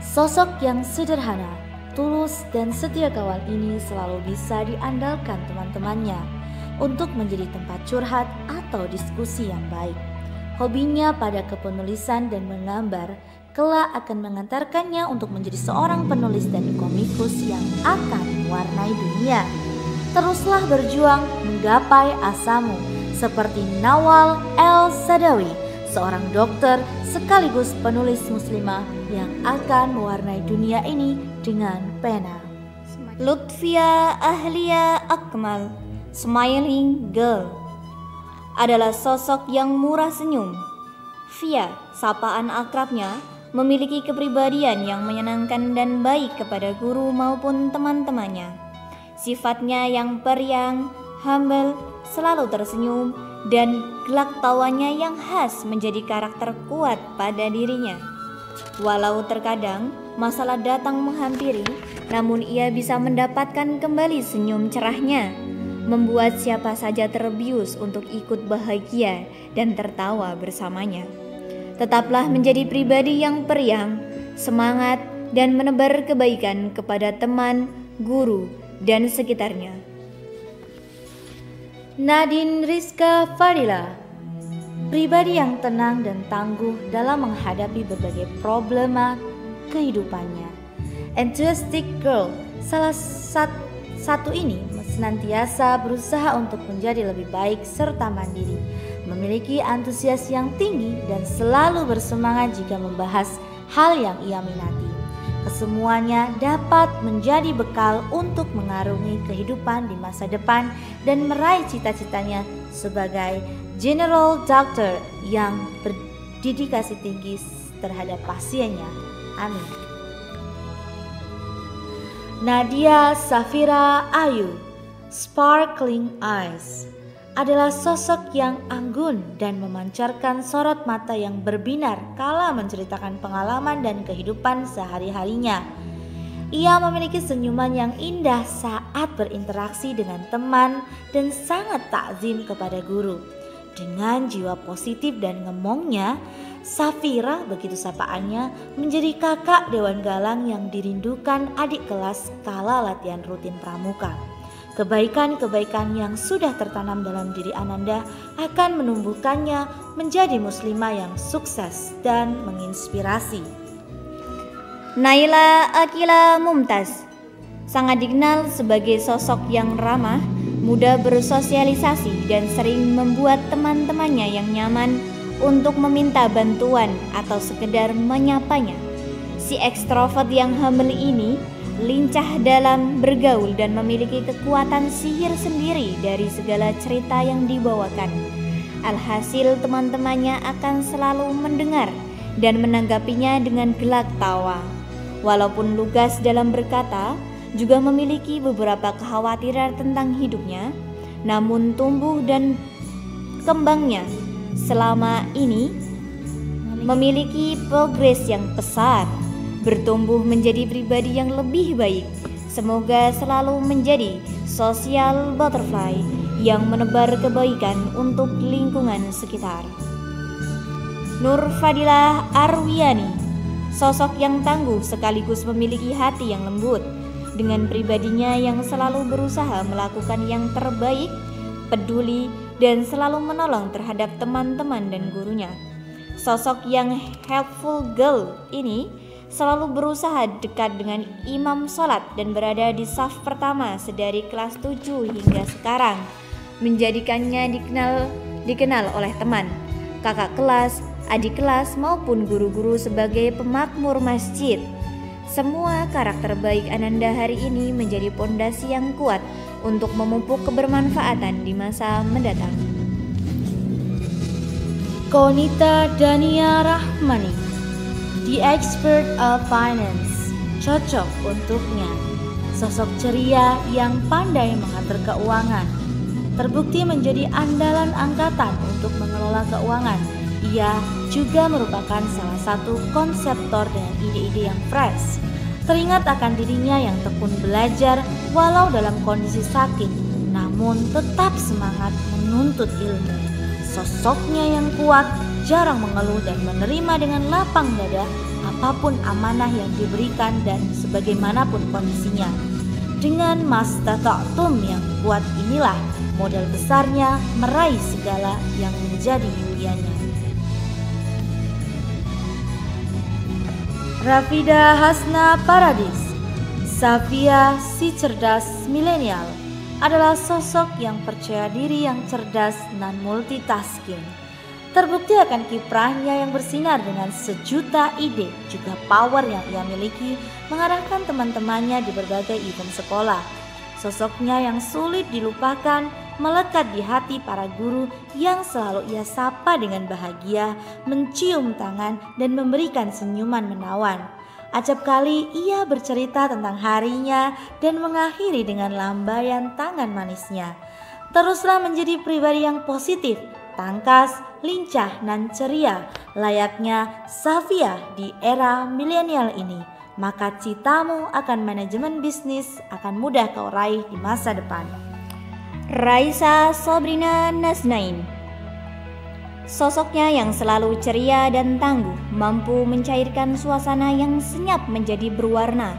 Sosok yang sederhana, tulus dan setia kawan ini selalu bisa diandalkan teman-temannya untuk menjadi tempat curhat atau diskusi yang baik. Hobinya pada kepenulisan dan menggambar kelak akan mengantarkannya untuk menjadi seorang penulis dan komikus yang akan mewarnai dunia. Teruslah berjuang menggapai asamu seperti Nawal El-Sadawi, seorang dokter sekaligus penulis muslimah yang akan mewarnai dunia ini dengan pena. Lutfia Ahlia Akmal, Smiling Girl, adalah sosok yang murah senyum. Via sapaan akrabnya memiliki kepribadian yang menyenangkan dan baik kepada guru maupun teman-temannya. Sifatnya yang periang, humble, selalu tersenyum, dan gelak tawanya yang khas menjadi karakter kuat pada dirinya. Walau terkadang masalah datang menghampiri, namun ia bisa mendapatkan kembali senyum cerahnya, membuat siapa saja terbius untuk ikut bahagia dan tertawa bersamanya. Tetaplah menjadi pribadi yang periang, semangat, dan menebar kebaikan kepada teman, guru, dan sekitarnya. Nadine Rizka Fadila, pribadi yang tenang dan tangguh dalam menghadapi berbagai problema kehidupannya. Enthusiastic girl, salah satu ini senantiasa berusaha untuk menjadi lebih baik serta mandiri, memiliki antusias yang tinggi dan selalu bersemangat jika membahas hal yang ia minati. Kesemuanya dapat menjadi bekal untuk mengarungi kehidupan di masa depan dan meraih cita-citanya sebagai General Doctor yang berdedikasi tinggi terhadap pasiennya. Amin. Nadia Safira Ayu, Sparkling Eyes, adalah sosok yang anggun dan memancarkan sorot mata yang berbinar kala menceritakan pengalaman dan kehidupan sehari-harinya. Ia memiliki senyuman yang indah saat berinteraksi dengan teman dan sangat takzim kepada guru. Dengan jiwa positif dan ngemongnya, Safira, begitu sapaannya, menjadi kakak Dewan Galang yang dirindukan adik kelas kala latihan rutin pramuka. Kebaikan-kebaikan yang sudah tertanam dalam diri Ananda akan menumbuhkannya menjadi muslimah yang sukses dan menginspirasi. Naila Akila Mumtaz sangat dikenal sebagai sosok yang ramah, mudah bersosialisasi, dan sering membuat teman-temannya yang nyaman untuk meminta bantuan atau sekedar menyapanya. Si ekstrovert yang humble ini lincah dalam bergaul dan memiliki kekuatan sihir sendiri dari segala cerita yang dibawakan. Alhasil teman-temannya akan selalu mendengar dan menanggapinya dengan gelak tawa. Walaupun lugas dalam berkata, juga memiliki beberapa kekhawatiran tentang hidupnya, namun tumbuh dan kembangnya selama ini memiliki progres yang pesat, bertumbuh menjadi pribadi yang lebih baik. Semoga selalu menjadi social butterfly yang menebar kebaikan untuk lingkungan sekitar. Nur Fadilah Arwiani, sosok yang tangguh sekaligus memiliki hati yang lembut. Dengan pribadinya yang selalu berusaha melakukan yang terbaik, peduli, dan selalu menolong terhadap teman-teman dan gurunya. Sosok yang helpful girl ini selalu berusaha dekat dengan imam sholat dan berada di saf pertama sedari kelas 7 hingga sekarang, menjadikannya dikenal oleh teman, kakak kelas, adik kelas maupun guru-guru sebagai pemakmur masjid. Semua karakter baik Ananda hari ini menjadi pondasi yang kuat untuk memupuk kebermanfaatan di masa mendatang. Konita Dania Rahmani, the expert of finance, cocok untuknya. Sosok ceria yang pandai mengatur keuangan, terbukti menjadi andalan angkatan untuk mengelola keuangan. Ia juga merupakan salah satu konseptor dengan ide-ide yang fresh. Teringat akan dirinya yang tekun belajar walau dalam kondisi sakit, namun tetap semangat menuntut ilmu. Sosoknya yang kuat, jarang mengeluh dan menerima dengan lapang dada apapun amanah yang diberikan dan sebagaimanapun kondisinya. Dengan mastata'tum yang kuat inilah modal besarnya meraih segala yang menjadi impiannya. Rafida Hasna Paradis, Safia si cerdas milenial, adalah sosok yang percaya diri, yang cerdas dan multitasking. Terbukti akan kiprahnya yang bersinar dengan sejuta ide, juga power yang ia miliki mengarahkan teman-temannya di berbagai event sekolah. Sosoknya yang sulit dilupakan melekat di hati para guru yang selalu ia sapa dengan bahagia, mencium tangan dan memberikan senyuman menawan. Acap kali ia bercerita tentang harinya dan mengakhiri dengan lambaian tangan manisnya. Teruslah menjadi pribadi yang positif, tangkas, lincah dan ceria, layaknya Safia di era milenial ini. Maka citamu akan manajemen bisnis akan mudah kau raih di masa depan. Raisa Sabrina Nasnain, sosoknya yang selalu ceria dan tangguh, mampu mencairkan suasana yang senyap menjadi berwarna.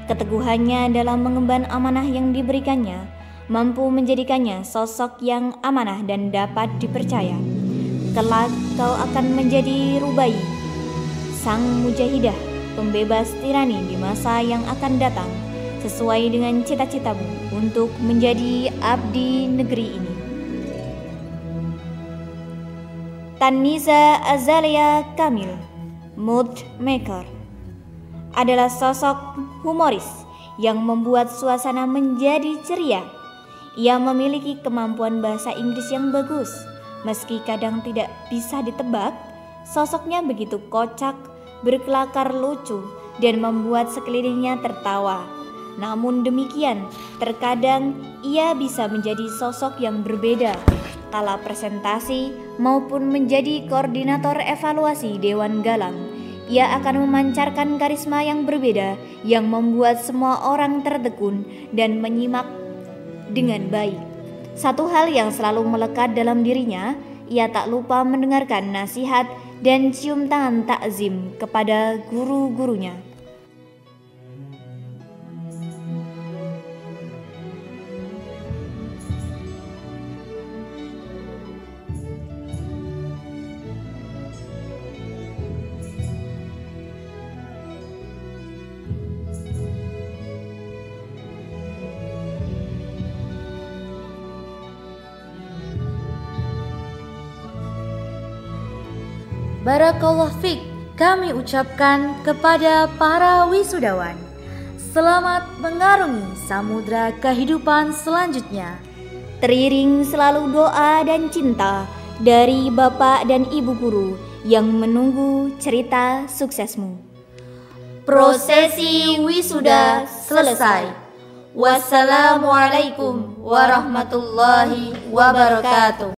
Keteguhannya dalam mengemban amanah yang diberikannya, mampu menjadikannya sosok yang amanah dan dapat dipercaya. Kelak kau akan menjadi Rubai, sang mujahidah, pembebas tirani di masa yang akan datang, sesuai dengan cita-citamu untuk menjadi abdi negeri ini. Taniza Azalia Kamil, mood maker, adalah sosok humoris yang membuat suasana menjadi ceria. Ia memiliki kemampuan bahasa Inggris yang bagus. Meski kadang tidak bisa ditebak, sosoknya begitu kocak, berkelakar lucu, dan membuat sekelilingnya tertawa. Namun demikian, terkadang ia bisa menjadi sosok yang berbeda kala presentasi maupun menjadi koordinator evaluasi Dewan Galang. Ia akan memancarkan karisma yang berbeda yang membuat semua orang tertegun dan menyimak dengan baik. Satu hal yang selalu melekat dalam dirinya, ia tak lupa mendengarkan nasihat dan cium tangan takzim kepada guru-gurunya. Barakallah fiik, kami ucapkan kepada para wisudawan. Selamat mengarungi samudra kehidupan selanjutnya. Teriring selalu doa dan cinta dari Bapak dan Ibu Guru yang menunggu cerita suksesmu. Prosesi wisuda selesai. Wassalamualaikum warahmatullahi wabarakatuh.